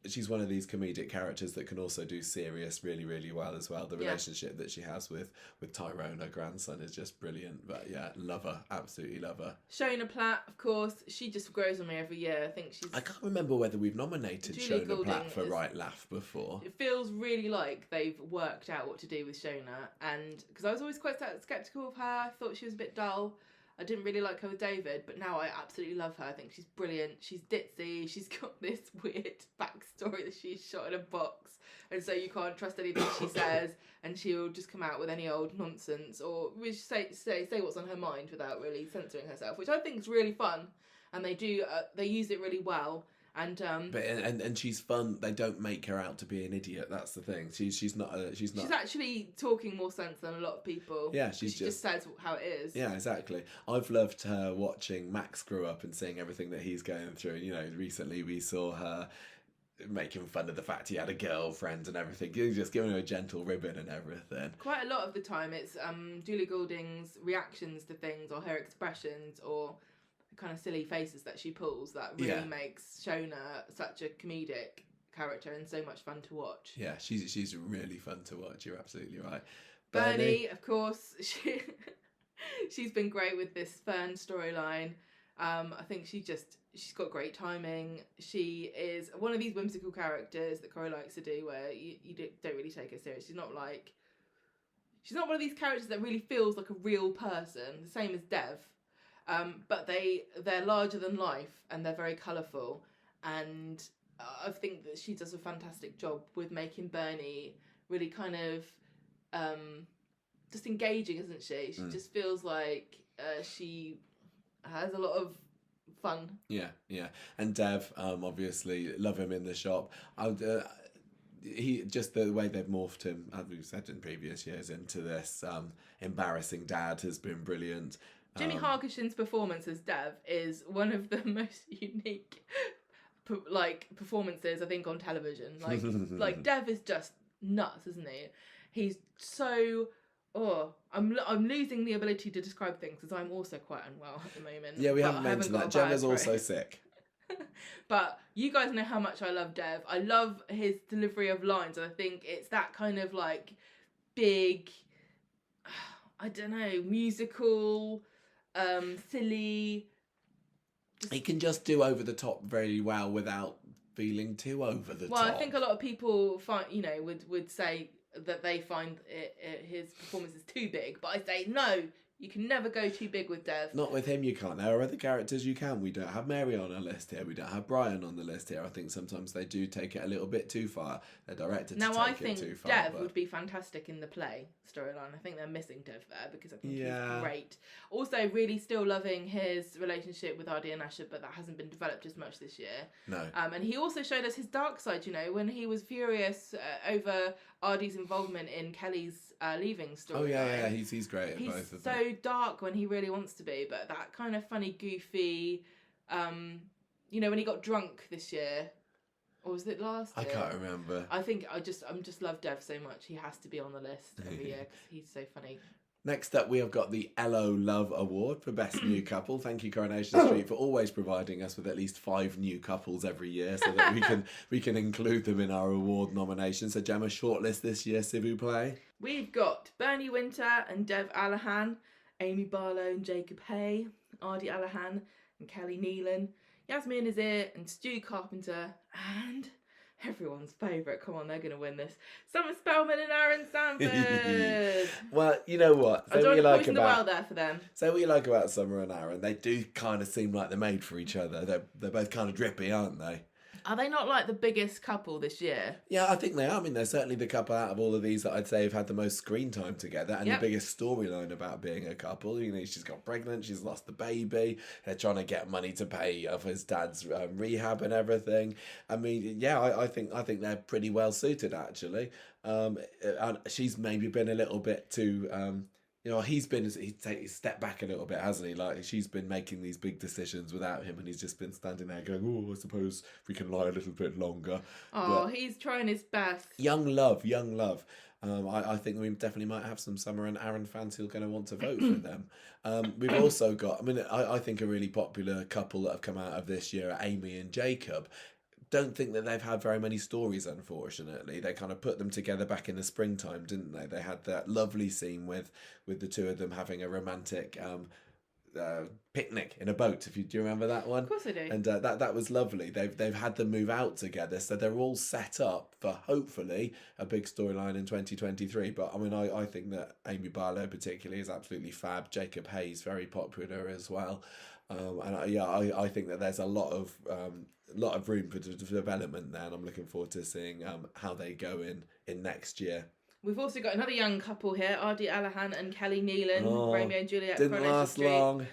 she's one of these comedic characters that can also do serious really, really well as well. The relationship that she has with Tyrone, her grandson, is just brilliant. But yeah, love her, absolutely love her. Shona Platt, of course, she just grows on me every year. I think I can't remember whether we've nominated Shona Platt for Right Laugh before. It feels really like they've worked out what to do with Shona, and because I was always quite sceptical of her, I thought she was a bit dull. I didn't really like her with David, but now I absolutely love her. I think she's brilliant. She's ditzy. She's got this weird backstory that she's shot in a box, and so you can't trust anything she says, and she'll just come out with any old nonsense or say what's on her mind without really censoring herself, which I think is really fun. And they use it really well. And and she's fun. They don't make her out to be an idiot. That's the thing. She's not. She's actually talking more sense than a lot of people. Yeah, she just says how it is. Yeah, exactly. I've loved her watching Max grow up and seeing everything that he's going through. You know, recently we saw her making fun of the fact he had a girlfriend and everything. Just giving her a gentle ribbon and everything. Quite a lot of the time, it's Julie Goulding's reactions to things or her expressions or kind of silly faces that she pulls that really makes Shona such a comedic character and so much fun to watch. Yeah, she's really fun to watch. You're absolutely right. Bernie, of course, she's been great with this Fern storyline. I think she's got great timing. She is one of these whimsical characters that Corey likes to do where you don't really take her serious. She's not one of these characters that really feels like a real person, the same as Dev. But they're larger than life and they're very colourful, and I think that she does a fantastic job with making Bernie really kind of just engaging, isn't she? She just feels like she has a lot of fun. Yeah. And Dev, obviously, love him in the shop. He just the way they've morphed him, as we've said in previous years, into this embarrassing dad has been brilliant. Jimmy Harkishin's performance as Dev is one of the most unique performances I think on television. Like Dev is just nuts, isn't he? He's so I'm losing the ability to describe things because I'm also quite unwell at the moment. Yeah, we haven't mentioned that. Gemma's also sick. But you guys know how much I love Dev. I love his delivery of lines, and I think it's that kind of like big, I don't know, musical, silly. He can just do over the top very well without feeling too over the top. Well, I think a lot of people would say that they find his performance is too big, but I say no. You can never go too big with Dev. Not with him, you can't. There are other characters you can. We don't have Mary on our list here. We don't have Brian on the list here. I think sometimes they do take it a little bit too far. They're directed to take it too far. Now, I think Dev would be fantastic in the play storyline. I think they're missing Dev there because I think he's great. Also, really still loving his relationship with Ardy and Asher, but that hasn't been developed as much this year. No. And he also showed us his dark side, when he was furious over Ardy's involvement in Kelly's leaving story. Oh yeah, he's great at both of them. He's so dark when he really wants to be, but that kind of funny, goofy, when he got drunk this year, or was it last year? I can't remember. I think I'm just love Dev so much. He has to be on the list every year because he's so funny. Next up, we have got the Elo Love Award for Best New Couple. Thank you, Coronation Street, for always providing us with at least 5 new couples every year so that we can include them in our award nominations. So, Gemma, shortlist this year, s'il vous plaît. We've got Bernie Winter and Dev Allahan, Amy Barlow and Jacob Hay, Ardy Allahan and Kelly Nealon, Yasmin Nazir and Stu Carpenter, and everyone's favourite, come on, they're going to win this, Summer Spellman and Aaron Sanford. Well, you know what? I don't want to the well there for them. Say what you like about Summer and Aaron. They do kind of seem like they're made for each other. They're both kind of drippy, aren't they? Are they not like the biggest couple this year? Yeah, I think they are. I mean, they're certainly the couple out of all of these that I'd say have had the most screen time together and Yep. the biggest storyline about being a couple. You know, she's got pregnant, she's lost the baby, they're trying to get money to pay off his dad's rehab and everything. I mean, yeah, I think they're pretty well suited actually. And she's maybe been a little bit too. You know, he's stepped back a little bit, hasn't he? Like, she's been making these big decisions without him, and he's just been standing there going, "Oh, I suppose we can lie a little bit longer." Oh, But he's trying his best. young love. I think we definitely might have some Summer and Aaron fans who are going to want to vote for them. We've also got, I mean, I think a really popular couple that have come out of this year are Amy and Jacob. Don't think that they've had very many stories, unfortunately. They kind of put them together back in the springtime, didn't they? They had that lovely scene with the two of them having a romantic picnic in a boat. Do you remember that one? Of course I do. And that was lovely. They've had them move out together, so they're all set up for hopefully a big storyline in 2023. But I mean, I think that Amy Barlow particularly is absolutely fab. Jacob Hayes very popular as well. I think that there's a lot of room for development there, and I'm looking forward to seeing how they go in next year. We've also got another young couple here, Ardie Allahan and Kelly Nealon, Romeo and Juliet. Didn't last long.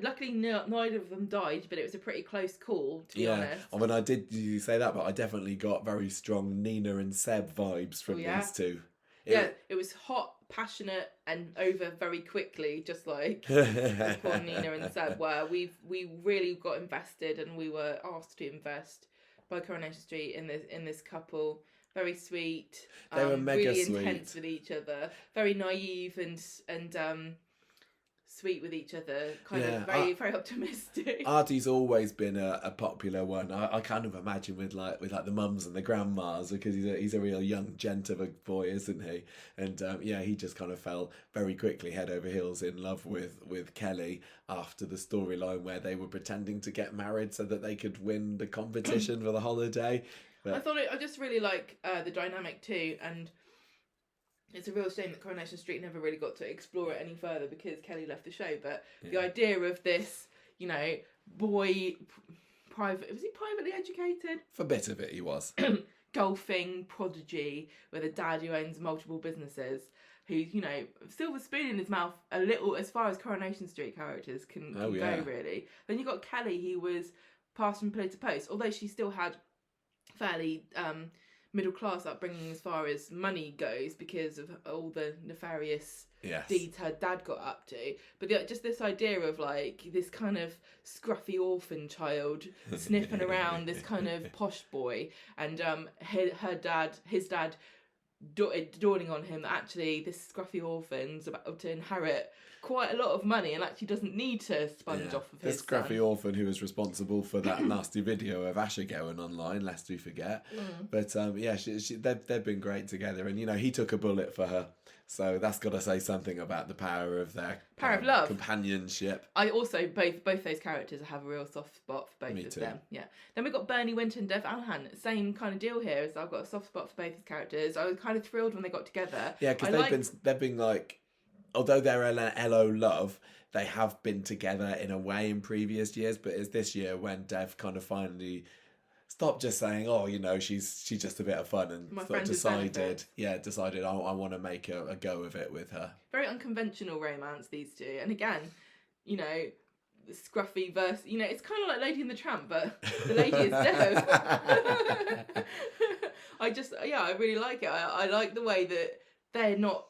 Luckily, neither of them died, but it was a pretty close call, to be honest. I mean, I did you say that, but I definitely got very strong Nina and Seb vibes from these two. It was hot, passionate, and over very quickly, just like poor Nina and Seb were. We really got invested, and we were asked to invest by Coronation Street in this couple. Very sweet. They were mega really sweet. Intense with each other. Very naive and sweet with each other. Kind of very optimistic. Ardie's always been a popular one. I kind of imagine with like the mums and the grandmas, because he's a real young gent of a boy, isn't he? And he just kind of fell very quickly head over heels in love with Kelly after the storyline where they were pretending to get married so that they could win the competition for the holiday. But I just really like the dynamic too, and it's a real shame that Coronation Street never really got to explore it any further because Kelly left the show. But the idea of this, you know, boy, was he privately educated? For a bit of it, he was. Golfing prodigy with a dad who owns multiple businesses, who's, you know, silver spoon in his mouth a little as far as Coronation Street characters can go, really. Then you got Kelly, who was passed from pillar to post, although she still had fairly middle class upbringing as far as money goes because of all the nefarious deeds her dad got up to. But just this idea of like this kind of scruffy orphan child sniffing around this kind of posh boy, and his dad dawning on him that actually this scruffy orphan's about to inherit quite a lot of money and actually doesn't need to sponge off of his scruffy orphan who was responsible for that nasty video of Asher going online, lest we forget. But they've been great together, and you know, he took a bullet for her, so that's got to say something about the power of their of love, companionship. I also both those characters have a real soft spot for both of them. Yeah. Then we've got Bernie Winter and Dev Allahan. Same kind of deal here, as I've got a soft spot for both his characters. I was kind of thrilled when they got together. Yeah, because they've been like, although they're an LO love, they have been together in a way in previous years, but it's this year when Dev kind of finally stopped just saying, oh, you know, she's just a bit of fun, and sort of decided I want to make a go of it with her. Very unconventional romance, these two. And again, you know, the scruffy verse, you know, it's kind of like Lady and the Tramp, but the lady is Dev. I really like it. I like the way that they're not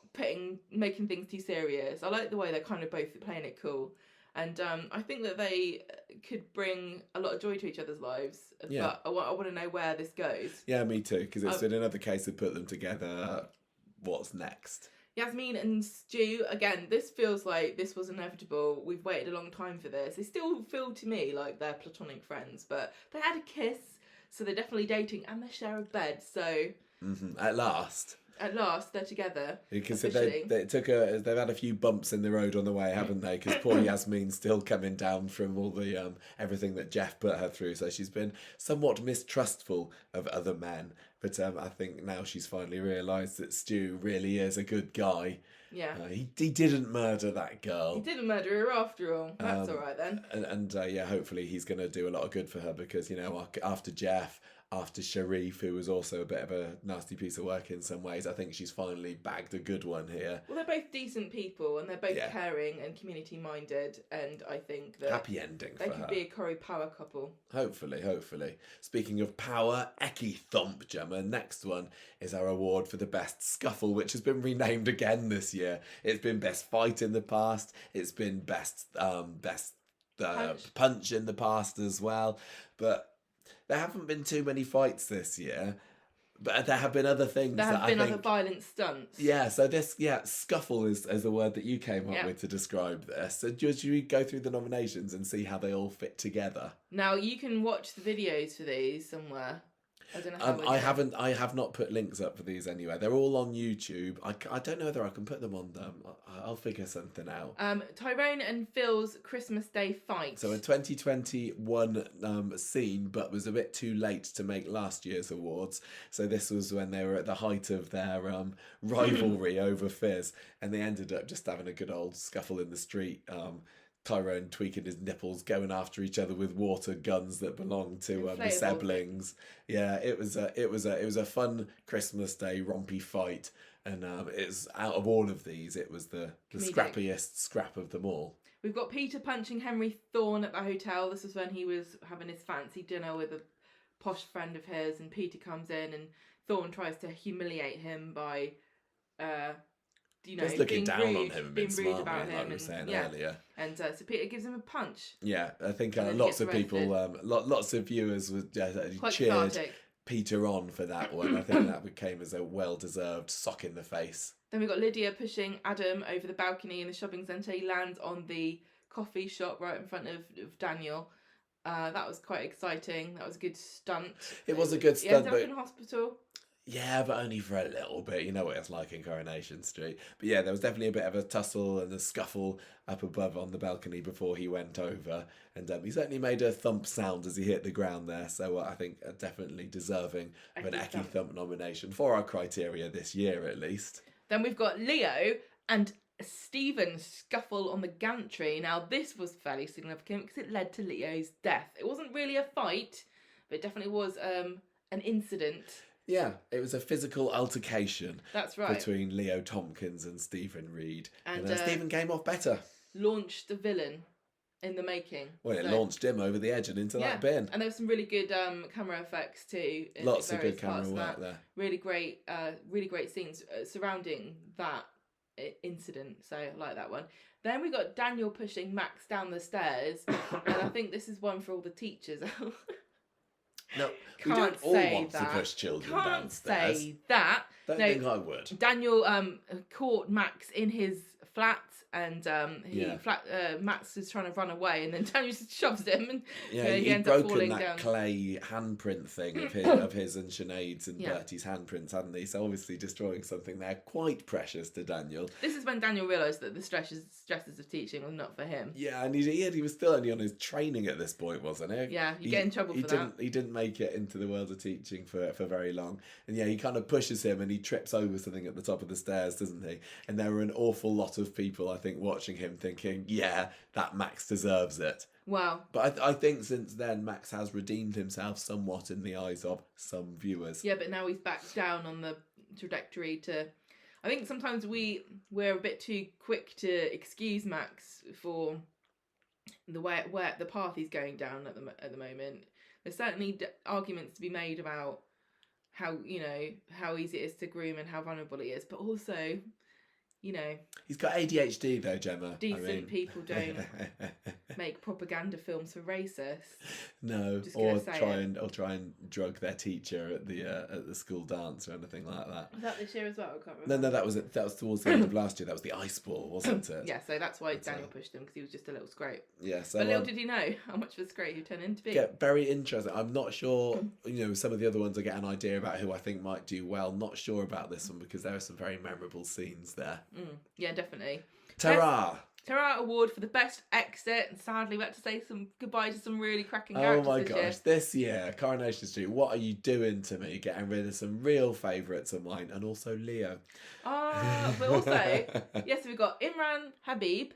making things too serious. I like the way they're kind of both playing it cool, and I think that they could bring a lot of joy to each other's lives. But I want to know where this goes. Yeah, me too, because it's been another case of put them together. What's next? Yasmin and Stu, again, this feels like this was inevitable. We've waited a long time for this. They still feel to me like they're platonic friends, but they had a kiss, so they're definitely dating, and they share a bed, so... At last, they're together. Because they've had a few bumps in the road on the way, haven't they? Because poor Yasmin's still coming down from all the everything that Jeff put her through, so she's been somewhat mistrustful of other men. But I think now she's finally realised that Stu really is a good guy. Yeah. He didn't murder that girl. He didn't murder her after all. That's all right then. And hopefully he's going to do a lot of good for her, because, you know, after Jeff, after Sharif, who was also a bit of a nasty piece of work in some ways. I think she's finally bagged a good one here. Well, they're both decent people, and they're both Yeah. caring and community-minded, and I think that Happy ending they for could her. be a Corrie power couple. Hopefully. Speaking of power, Eki Thump, Gemma. Next one is our award for the best scuffle, which has been renamed again this year. It's been best fight in the past. It's been best punch in the past as well. But there haven't been too many fights this year. But there have been other things. There have been other violent stunts. Yeah, so scuffle is the word that you came up with to describe this. So should we go through the nominations and see how they all fit together? Now, you can watch the videos for these somewhere. I don't know how I have not put links up for these anywhere. They're all on YouTube. I don't know whether I can put them on them. I'll figure something out. Tyrone and Phil's Christmas Day fight. So a 2021 scene, but was a bit too late to make last year's awards. So this was when they were at the height of their rivalry over Fizz, and they ended up just having a good old scuffle in the street. Tyrone tweaking his nipples, going after each other with water guns that belonged to the siblings. Yeah, it was a fun Christmas Day rompy fight, and it's out of all of these, it was the scrappiest scrap of them all. We've got Peter punching Henry Thorne at the hotel. This was when he was having his fancy dinner with a posh friend of his, and Peter comes in and Thorne tries to humiliate him by just looking down on him and being being rude smart, about him, like we were saying earlier. And so Peter gives him a punch. Yeah, I think And then lots gets of people, lots of viewers cheered cathartic. Peter on for that one. I think that became as a well-deserved sock in the face. Then we've got Lydia pushing Adam over the balcony in the shopping centre. He lands on the coffee shop right in front of Daniel. That was quite exciting. That was a good stunt. It was a good stunt. He ended up in hospital. Yeah, but only for a little bit. You know what it's like in Coronation Street. But yeah, there was definitely a bit of a tussle and a scuffle up above on the balcony before he went over. And he certainly made a thump sound as he hit the ground there. So I think definitely deserving of an Eki Thump nomination for our criteria this year, at least. Then we've got Leo and Stephen scuffle on the gantry. Now, this was fairly significant because it led to Leo's death. It wasn't really a fight, but it definitely was an incident. Yeah, it was a physical altercation. That's right. Between Leo Tompkins and Stephen Reed. And And Stephen came off better. Launched the villain in the making. Well, it launched him over the edge and into that bin. And there was some really good camera effects too. Lots of good camera work there. Really great scenes surrounding that incident. So I like that one. Then we got Daniel pushing Max down the stairs, and I think this is one for all the teachers. No, we don't all want to push children downstairs. Can't say that. Don't think I would. Daniel caught Max in his flat, and Max is trying to run away, and then Daniel just shoves him, and he ends up falling down. He'd broken that clay handprint thing of his and Sinead's and Bertie's handprints, hadn't he? So obviously destroying something there quite precious to Daniel. This is when Daniel realised that the stresses of teaching were not for him. Yeah, and he was still only on his training at this point, wasn't he? Yeah, you get in trouble for that. He didn't make it into the world of teaching for very long. And yeah, he kind of pushes him and he trips over something at the top of the stairs, doesn't he? And there were an awful lot of people, I think, watching him thinking, yeah, that Max deserves it. Wow. But I think since then, Max has redeemed himself somewhat in the eyes of some viewers. Yeah, but now he's back down on the trajectory to... I think sometimes we're a bit too quick to excuse Max for the path he's going down at the moment. There's certainly arguments to be made about how easy it is to groom and how vulnerable he is, but also, he's got ADHD though, Gemma. Decent people don't make propaganda films for racists. No, or try and drug their teacher at the school dance or anything like that. Was that this year as well? I can't remember. No, that was towards the end of last year. That was the ice ball, wasn't it? Yeah, so that's why Daniel pushed him, because he was just a little scrape. Yeah, so but little did he know how much of a scrape he turned into be. Yeah, very interesting. I'm not sure. Some of the other ones I get an idea about who I think might do well. Not sure about this one because there are some very memorable scenes there. Yeah, definitely. Ta-ra! Ta-ra award for the best exit, and sadly we had to say some goodbye to some really cracking characters. Oh my gosh, this year, Coronation Street, what are you doing to me? Getting rid of some real favourites of mine, and also Leo. But also, yes, we've got Imran Habib,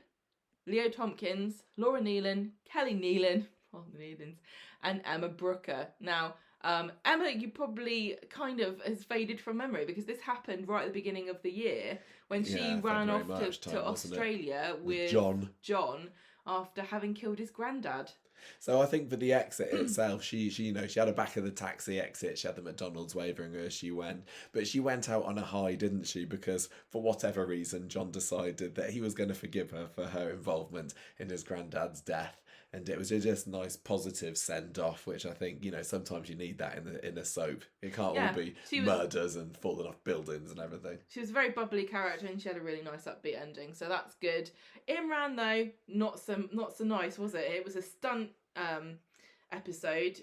Leo Tompkins, Laura Nealon, Kelly Nealon, the Nealons, and Emma Brooker. Now, Emma, you probably kind of has faded from memory because this happened right at the beginning of the year when she ran February, off March to time, wasn't it? Australia with John after having killed his granddad. So I think for the exit itself, she had a back of the taxi exit. She had the McDonald's waving her as she went, but she went out on a high, didn't she? Because for whatever reason, John decided that he was going to forgive her for her involvement in his granddad's death, and it was just a nice, positive send off, which I think sometimes you need that in a soap. It can't all be murders and falling off buildings and everything. She was a very bubbly character, and she had a really nice upbeat ending, so that's good. Imran though, not so nice, was it? It was a stunt episode.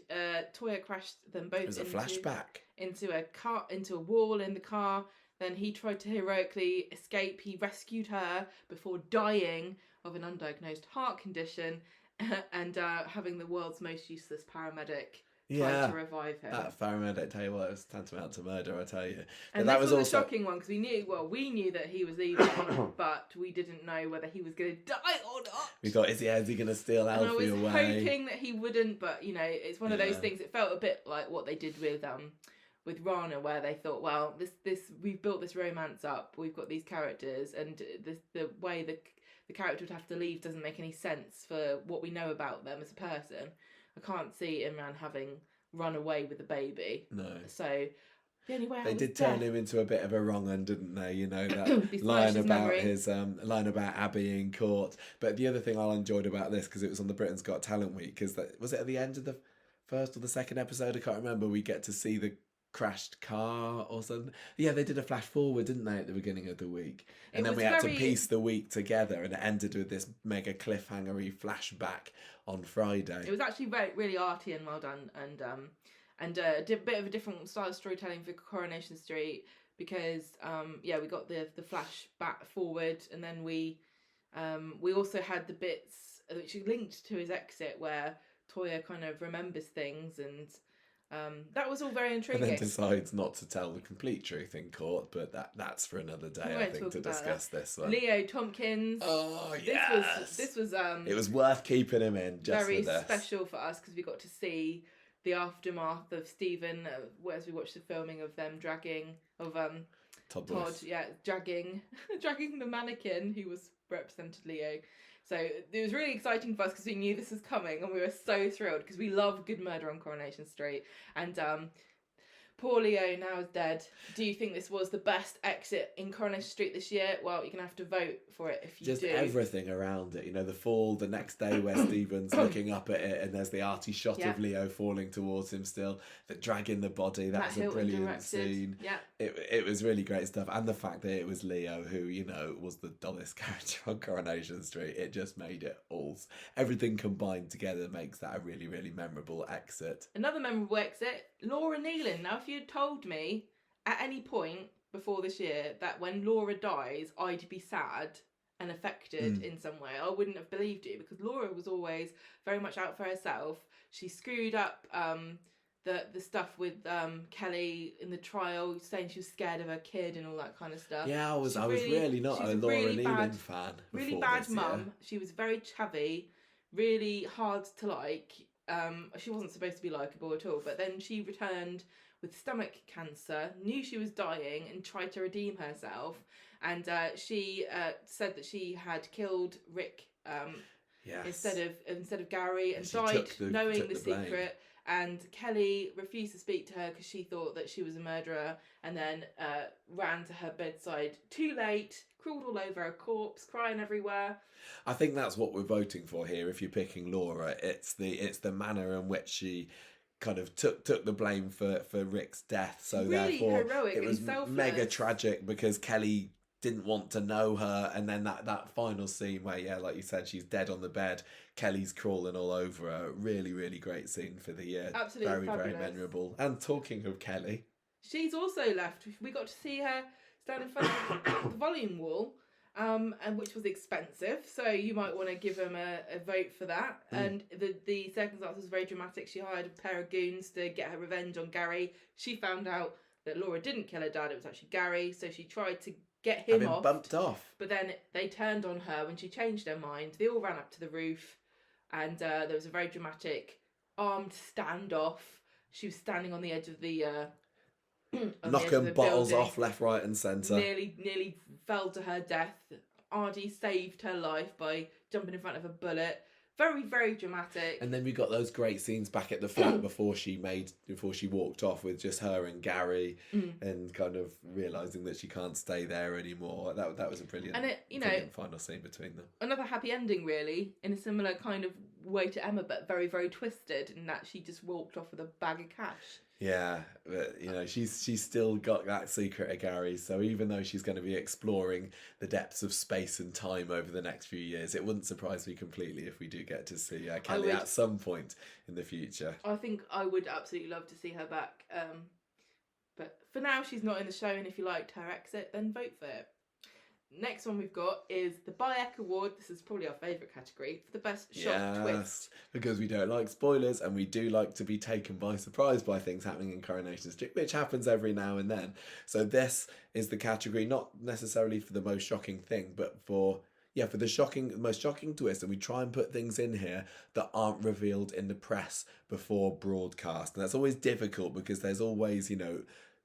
Toya crashed them both. It was a flashback into a wall in the car. Then he tried to heroically escape. He rescued her before dying of an undiagnosed heart condition and having the world's most useless paramedic try to revive him. That paramedic, tell you what, it was tantamount to murder, I tell you. But and that was also a shocking one because we knew that he was leaving, but we didn't know whether he was going to die or not. We thought, is he going to steal Alfie away? And I was hoping that he wouldn't, but it's one of those things. It felt a bit like what they did with Rana, where they thought, well, this we've built this romance up, we've got these characters, and the way the character would have to leave doesn't make any sense for what we know about them as a person. I can't see Imran having run away with the baby. No. So the only way they did turn him into a bit of a wrong un, didn't they? That line about his line about Abby in court. But the other thing I enjoyed about this, because it was on the Britain's Got Talent week, is that was it at the end of the first or the second episode? I can't remember. We get to see the crashed car or something. Yeah, they did a flash forward, didn't they, at the beginning of the week? And then we had to piece the week together, and it ended with this mega cliffhangery flashback on Friday. It was actually really arty and well done, and a bit of a different style of storytelling for Coronation Street because we got the flashback forward, and then we also had the bits which linked to his exit where Toya kind of remembers things, and that was all very intriguing. And then decides not to tell the complete truth in court, but that's for another day, I think, to discuss this one. Leo Tompkins. Oh, yes. This was it was worth keeping him in just very for this. Special for us because we got to see the aftermath of Stephen as we watched the filming of them dragging Todd, dragging the mannequin who was represented Leo. So it was really exciting for us because we knew this was coming, and we were so thrilled because we love good murder on Coronation Street. And poor Leo now is dead. Do you think this was the best exit in Coronation Street this year? Well, you're going to have to vote for it if you do. Just everything around it. The fall, the next day where Stephen's looking up at it and there's the arty shot of Leo falling towards him still, the dragging the body, that was a brilliant scene. Yeah. It was really great stuff. And the fact that it was Leo who, was the dullest character on Coronation Street, it just made it all... Everything combined together makes that a really, really memorable exit. Another memorable exit, Laura Nealon. Now, if you'd told me at any point before this year that when Laura dies I'd be sad and affected in some way, I wouldn't have believed you, because Laura was always very much out for herself. She screwed up the stuff with Kelly in the trial, saying she was scared of her kid and all that kind of stuff. Yeah, I was really not a Laura Nealon fan. Really bad mum. She was very chubby, really hard to like. She wasn't supposed to be likeable at all, but then she returned with stomach cancer, knew she was dying, and tried to redeem herself. And she said that she had killed Rick instead of Gary, and died knowing the secret. And Kelly refused to speak to her because she thought that she was a murderer, and then ran to her bedside too late, crawled all over her corpse, crying everywhere. I think that's what we're voting for here. If you're picking Laura, it's the manner in which she kind of took the blame for Rick's death. So really therefore, heroic it was and selfless. Mega tragic because Kelly didn't want to know her, and then that final scene where, like you said, she's dead on the bed, Kelly's crawling all over her. Really, really great scene for the year. Absolutely very, fabulous. very memorable. And talking of Kelly, she's also left. We got to see her stand in front of the volume wall, and which was expensive. So you might want to give him a vote for that. And the circumstances were very dramatic. She hired a pair of goons to get her revenge on Gary. She found out that Laura didn't kill her dad. It was actually Gary. So she tried to get him off. Bumped off. But then they turned on her when she changed her mind. They all ran up to the roof, and there was a very dramatic armed standoff. She was standing on the edge of the knocking bottles building, off left, right, and centre. Nearly fell to her death. Ardy saved her life by jumping in front of a bullet. Very, very dramatic. And then we got those great scenes back at the flat before she walked off with just her and Gary, and kind of realising that she can't stay there anymore. That was a brilliant, brilliant final scene between them. Another happy ending, really, in a similar kind of way to Emma, but very, very twisted, in that she just walked off with a bag of cash. Yeah, but she's still got that secret of Gary, so even though she's going to be exploring the depths of space and time over the next few years, it wouldn't surprise me completely if we do get to see Kelly at some point in the future. I think I would absolutely love to see her back, but for now she's not in the show, and if you liked her exit, then vote for it. Next one we've got is the Bayek Award. This is probably our favourite category for the best shock twist. Because we don't like spoilers and we do like to be taken by surprise by things happening in Coronation Street, which happens every now and then. So this is the category, not necessarily for the most shocking thing, but for the most shocking twist. And we try and put things in here that aren't revealed in the press before broadcast. And that's always difficult because there's always,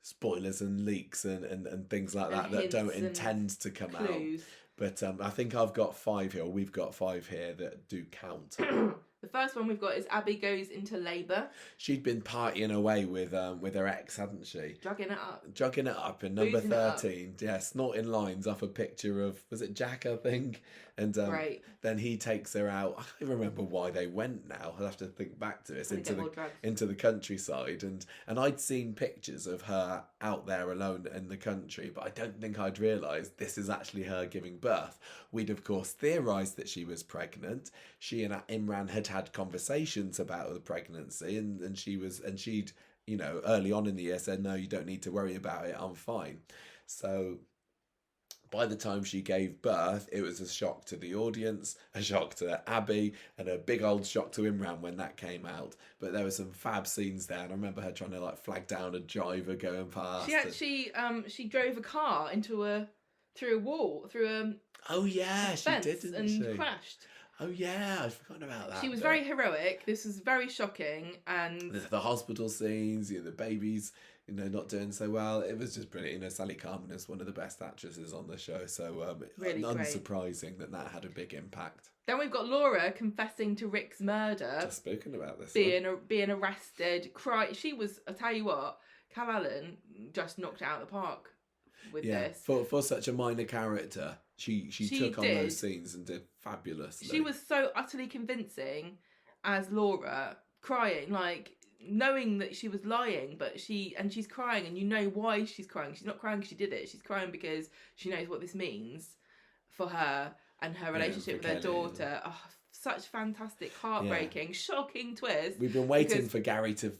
spoilers and leaks and things like that don't intend to come clues out. But I think I've got 5 here, or we've got 5 here that do count. The first one we've got is Abby goes into labour. She'd been partying away with her ex, hadn't she? Drugging it up in number 13. Yeah, snorting lines off a picture of, was it Jack, I think? And then he takes her out. I can't remember why they went now. I'll have to think back to it. Into the countryside. And I'd seen pictures of her out there alone in the country, but I don't think I'd realised this is actually her giving birth. We'd, of course, theorised that she was pregnant. She and Imran had conversations about the pregnancy, and she'd early on in the year said, no, you don't need to worry about it, I'm fine. So by the time she gave birth, it was a shock to the audience, a shock to Abby, and a big old shock to Imran when that came out. But there were some fab scenes there, and I remember her trying to flag down a driver going past. She drove a car through a wall, oh yeah, she did, didn't and she? Crashed. Oh yeah, I'd forgotten about that. She was very heroic. This was very shocking, and the hospital scenes, the babies, not doing so well. It was just brilliant. Sally Carmen is one of the best actresses on the show, so really unsurprising that had a big impact. Then we've got Laura confessing to Rick's murder. Just spoken about this. Being arrested. She was. I tell you what, Cal Allen just knocked it out of the park with this. For such a minor character, she took on those scenes and did fabulously. She was so utterly convincing as Laura, crying, knowing that she was lying, but she's crying, and you know why she's crying. She's not crying because she did it. She's crying because she knows what this means for her and her relationship with her daughter. Oh, such fantastic, heartbreaking, shocking twist. We've been waiting for Gary to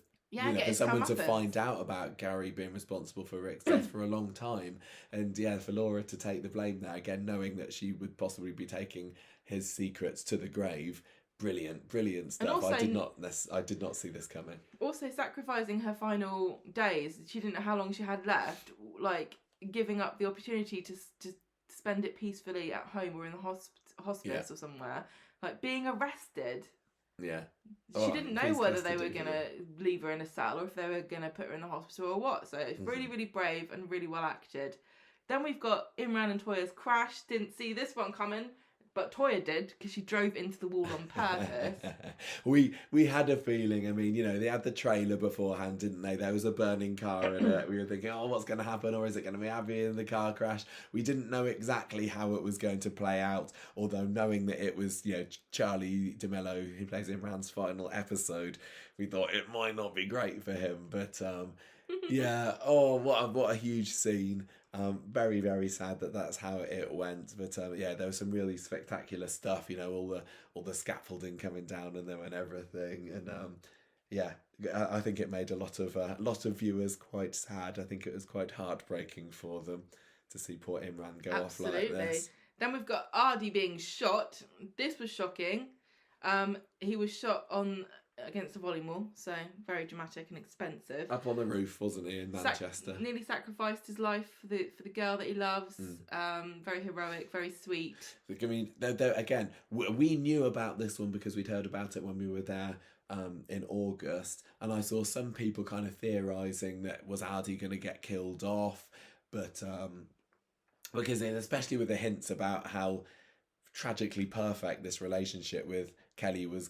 for someone to comeuppance. find out about Gary being responsible for Rick's death for a long time, and for Laura to take the blame there again, knowing that she would possibly be taking his secrets to the grave. Brilliant stuff. Also, I did not see this coming. Also, sacrificing her final days. She didn't know how long she had left. Giving up the opportunity to spend it peacefully at home or in the hospice or somewhere. Being arrested. Yeah. She didn't know whether they were going to leave her in a cell or if they were going to put her in the hospital or what. So it's really, really brave and really well acted. Then we've got Imran and Toya's crash. Didn't see this one coming, but Toya did because she drove into the wall on purpose. we had a feeling. I mean, they had the trailer beforehand, didn't they? There was a burning car in it. We were thinking, oh, what's going to happen? Or is it going to be Abby in the car crash? We didn't know exactly how it was going to play out. Although knowing that it was, Charlie DeMello who plays Imran's final episode, we thought it might not be great for him. But what a huge scene. Very, very sad that's how it went. But there was some really spectacular stuff. All the scaffolding coming down and everything. And I think it made a lot of viewers quite sad. I think it was quite heartbreaking for them to see poor Imran go off like this. Then we've got Ardy being shot. This was shocking. He was shot against a volleyball wall, so very dramatic and expensive. Up on the roof, wasn't he, in Manchester? Nearly sacrificed his life for the girl that he loves. Very heroic, very sweet. I mean, again, we knew about this one because we'd heard about it when we were there in August, and I saw some people kind of theorising that was Adi going to get killed off, but because especially with the hints about how tragically perfect this relationship with Kelly was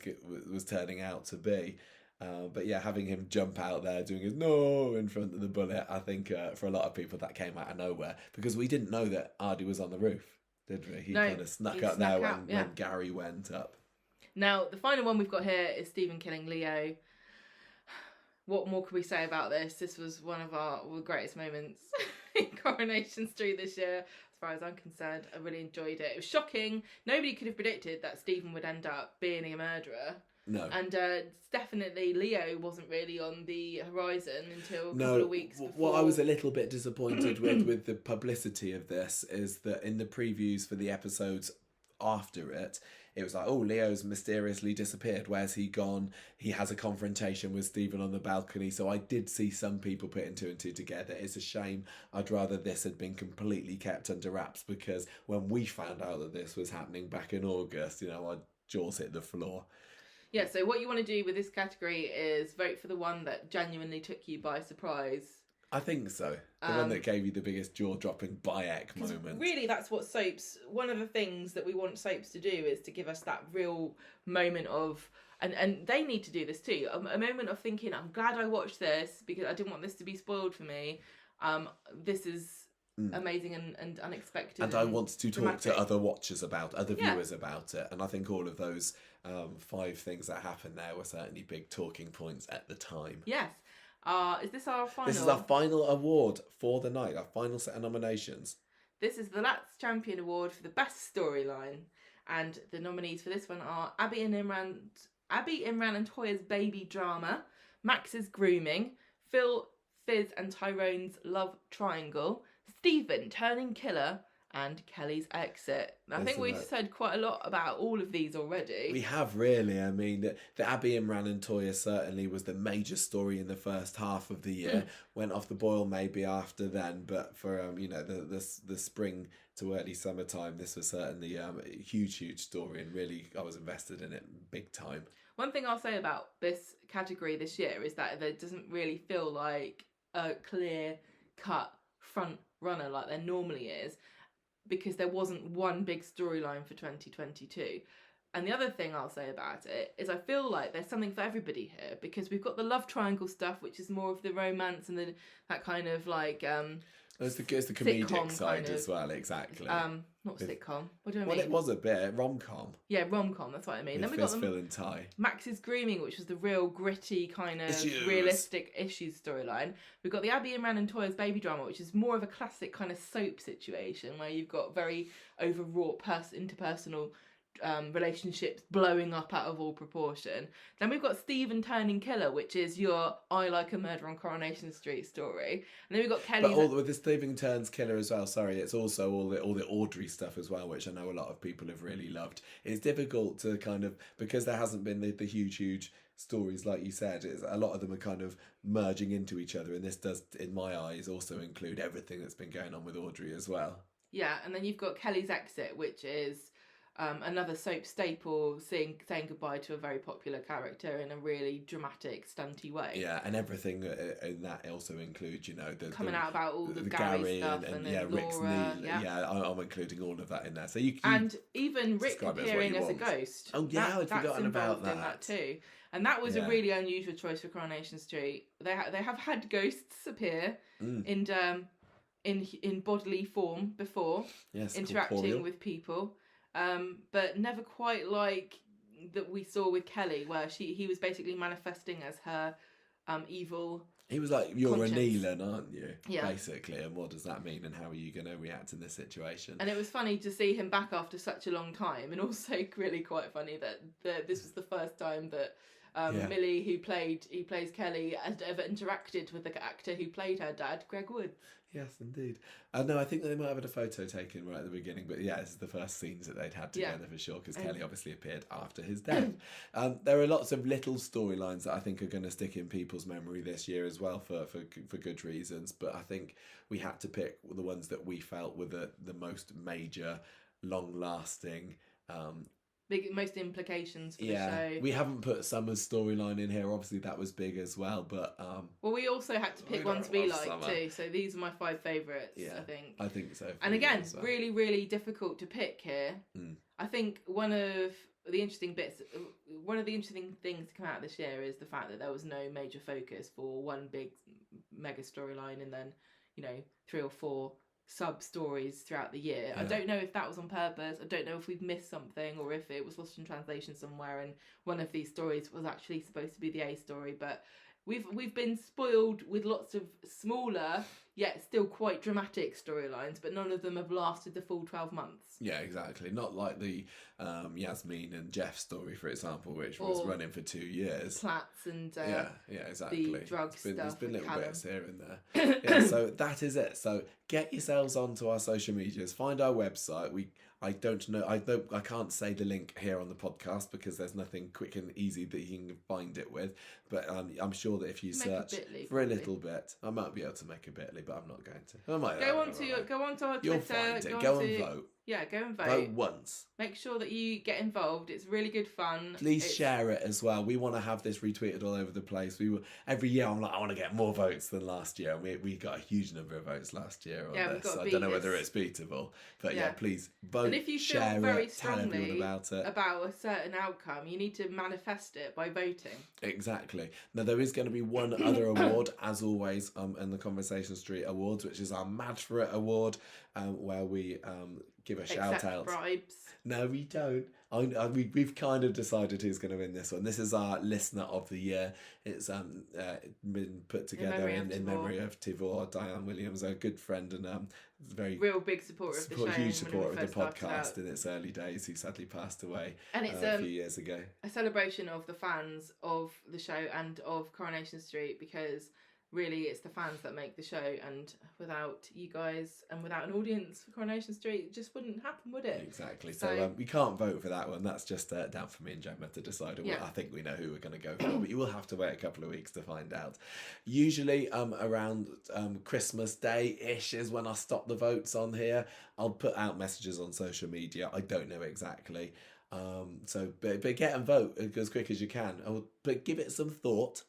turning out to be. But yeah, having him jump out there doing his no in front of the bullet, I think for a lot of people that came out of nowhere, because we didn't know that Ardy was on the roof, did we? He kind of snuck up there when Gary went up. Now, the final one we've got here is Stephen killing Leo. What more could we say about this? This was one of our greatest moments in Coronation Street this year, as far as I'm concerned. I really enjoyed it. It was shocking. Nobody could have predicted that Stephen would end up being a murderer. No. And definitely Leo wasn't really on the horizon until a couple of weeks before. What I was a little bit disappointed with the publicity of this is that in the previews for the episodes after it, it was like, oh, Leo's mysteriously disappeared. Where's he gone? He has a confrontation with Stephen on the balcony. So I did see some people putting two and two together. It's a shame. I'd rather this had been completely kept under wraps, because when we found out that this was happening back in August, our jaws hit the floor. Yeah, so what you want to do with this category is vote for the one that genuinely took you by surprise. I think so. The one that gave you the biggest jaw-dropping Bayek moment. Really, that's what soaps... One of the things that we want soaps to do is to give us that real moment of... And they need to do this too. A moment of thinking, I'm glad I watched this because I didn't want this to be spoiled for me. This is amazing and unexpected. And I want to talk to other watchers about, other viewers about it. And I think all of those 5 things that happened there were certainly big talking points at the time. Yes. Is this our final? This is our final award for the night, our final set of nominations. This is the Lats Champion Award for the best storyline. And the nominees for this one are Abby, Imran and Toya's baby drama, Max's grooming, Phil, Fizz and Tyrone's love triangle, Stephen turning killer, and Kelly's exit. I think we've said quite a lot about all of these already. We have, really. I mean, the Abby, Imran and Toya certainly was the major story in the first half of the year. Went off the boil maybe after then, but for the spring to early summertime, this was certainly a huge story, and really I was invested in it big time. One thing I'll say about this category this year is that there doesn't really feel like a clear-cut front runner like there normally is, because there wasn't one big storyline for 2022. And the other thing I'll say about it is I feel like there's something for everybody here, because we've got the love triangle stuff, which is more of the romance and that kind of like... It's the comedic side as well, exactly. Not sitcom. What do I mean? Well, it was a bit rom-com. Yeah, rom-com. That's what I mean. With then we got Phil and Ty. Max's grooming, which was the real gritty kind of realistic issues storyline. We've got the Abby, Imran and Toya's baby drama, which is more of a classic kind of soap situation where you've got very overwrought interpersonal relationships blowing up out of all proportion. Then we've got Stephen turning killer, which is your I Like a Murder on Coronation Street story. And then we've got Kelly. But with the Stephen turns killer as well. Sorry, it's also all the Audrey stuff as well, which I know a lot of people have really loved. It's difficult to kind of, because there hasn't been the huge stories like you said. A lot of them are kind of merging into each other, and this does, in my eyes, also include everything that's been going on with Audrey as well. Yeah, and then you've got Kelly's exit, which is another soap staple, saying goodbye to a very popular character in a really dramatic, stunty way. Yeah, and everything in that also includes, coming out about all the Gary stuff and Rick's Laura. I'm including all of that in there. So you and even Rick appearing as a ghost. Oh yeah, I'd forgotten about that. In that too. And that was a really unusual choice for Coronation Street. They have had ghosts appear in bodily form before, interacting with people. But never quite like that we saw with Kelly, where he was basically manifesting as her evil. He was like, you're a Neelan, aren't you? Yeah. Basically, and what does that mean, and how are you going to react in this situation? And it was funny to see him back after such a long time, and also really quite funny that this was the first time that Millie, who plays Kelly, had ever interacted with the actor who played her dad, Greg Woods. Yes, indeed. No, I think they might have had a photo taken right at the beginning, but yeah, this is the first scenes that they'd had together for sure, because Kelly obviously appeared after his death. There are lots of little storylines that I think are going to stick in people's memory this year as well for good reasons, but I think we had to pick the ones that we felt were the most major, long-lasting, most implications for the Yeah, show. we haven't put Summer's storyline in here. Obviously, that was big as well, but well, we also had to pick We ones don't we love like Summer. too. So these are my 5 favourites. yeah, I think so. for And me again, as well. really, really difficult to pick here. I think one of the interesting things to come out this year is the fact that there was no major focus for one big mega storyline and then, 3 or 4 sub stories throughout the year. I don't know if that was on purpose. I don't know if we've missed something or if it was lost in translation somewhere and one of these stories was actually supposed to be the A story, but we've been spoiled with lots of smaller yet still quite dramatic storylines, but none of them have lasted the full 12 months. Yeah, exactly. Not like the Yasmin and Jeff story, for example, which was running for 2 years. Platts and yeah, exactly. the drug There's stuff. been little Callum. bits here and there. Yeah, so that is it. So get yourselves onto our social medias. Find our website. I can't say the link here on the podcast because there's nothing quick and easy that you can find it with. But I'm sure that if you search for a little bit, I might be able to make a bitly, but I'm not going to. I might Go onto our Twitter. You'll find it. Go and vote. Yeah, go and vote. Vote once. Make sure that you get involved. It's really good fun. Please share it as well. We want to have this retweeted all over the place. Every year I'm like, I want to get more votes than last year. And we got a huge number of votes last year on this. I don't know whether it's beatable. But yeah, please vote, and if you feel share very it, tell strongly everyone about it. About a certain outcome, you need to manifest it by voting. Exactly. Now there is going to be one other award, as always, in the Conversation Street Awards, which is our Mad for It award, where we give a shout out. Bribes. No, we don't. We've kind of decided who's going to win this one. This is our Listener of the Year. It's been put together in memory of Tivor, Diane Williams, a good friend and very real big supporter of the show. Huge supporter of the podcast in its early days. He sadly passed away a few years ago. A celebration of the fans of the show and of Coronation Street, because really it's the fans that make the show, and without you guys and without an audience for Coronation Street, it just wouldn't happen, would it? Exactly. So we can't vote for that one. That's just down for me and Gemma to decide. I think we know who we're going to go for, but you will have to wait a couple of weeks to find out. Usually around Christmas Day-ish is when I stop the votes on here. I'll put out messages on social media. I don't know exactly. But get and vote as quick as you can. But give it some thought.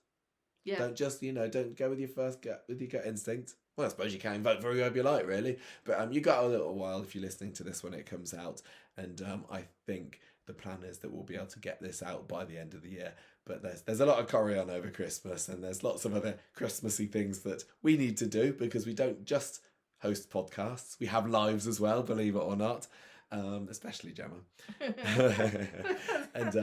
Yeah. Don't just, don't go with your gut instinct. Well, I suppose you can vote for whoever you like, really. But you got a little while if you're listening to this when it comes out. And I think the plan is that we'll be able to get this out by the end of the year. But there's a lot of curry on over Christmas, and there's lots of other Christmassy things that we need to do, because we don't just host podcasts. We have lives as well, believe it or not. Especially Gemma. And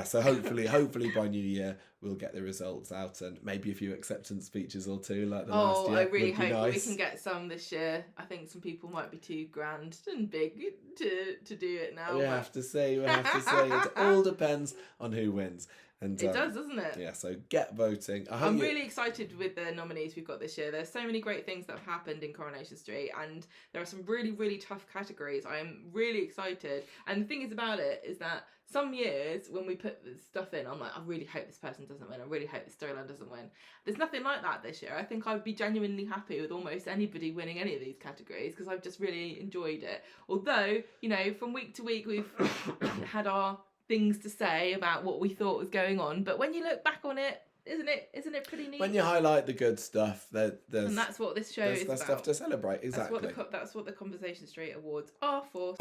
so hopefully by New Year we'll get the results out, and maybe a few acceptance speeches or two like the last year. I really hope we can get some this year. I think some people might be too grand and big to do it now. We have to see. It all depends on who wins. And, it does, doesn't it? Yeah, so get voting. I'm really excited with the nominees we've got this year. There's so many great things that have happened in Coronation Street, and there are some really, really tough categories. I am really excited. And the thing is about it is that some years when we put stuff in, I'm like, I really hope this person doesn't win. I really hope this storyline doesn't win. There's nothing like that this year. I think I'd be genuinely happy with almost anybody winning any of these categories, because I've just really enjoyed it. Although, from week to week we've had our things to say about what we thought was going on, but when you look back on it, isn't it pretty neat? When you highlight the good stuff, and that's what this show is about. There's stuff to celebrate. Exactly. That's what the Conversation Street Awards are for.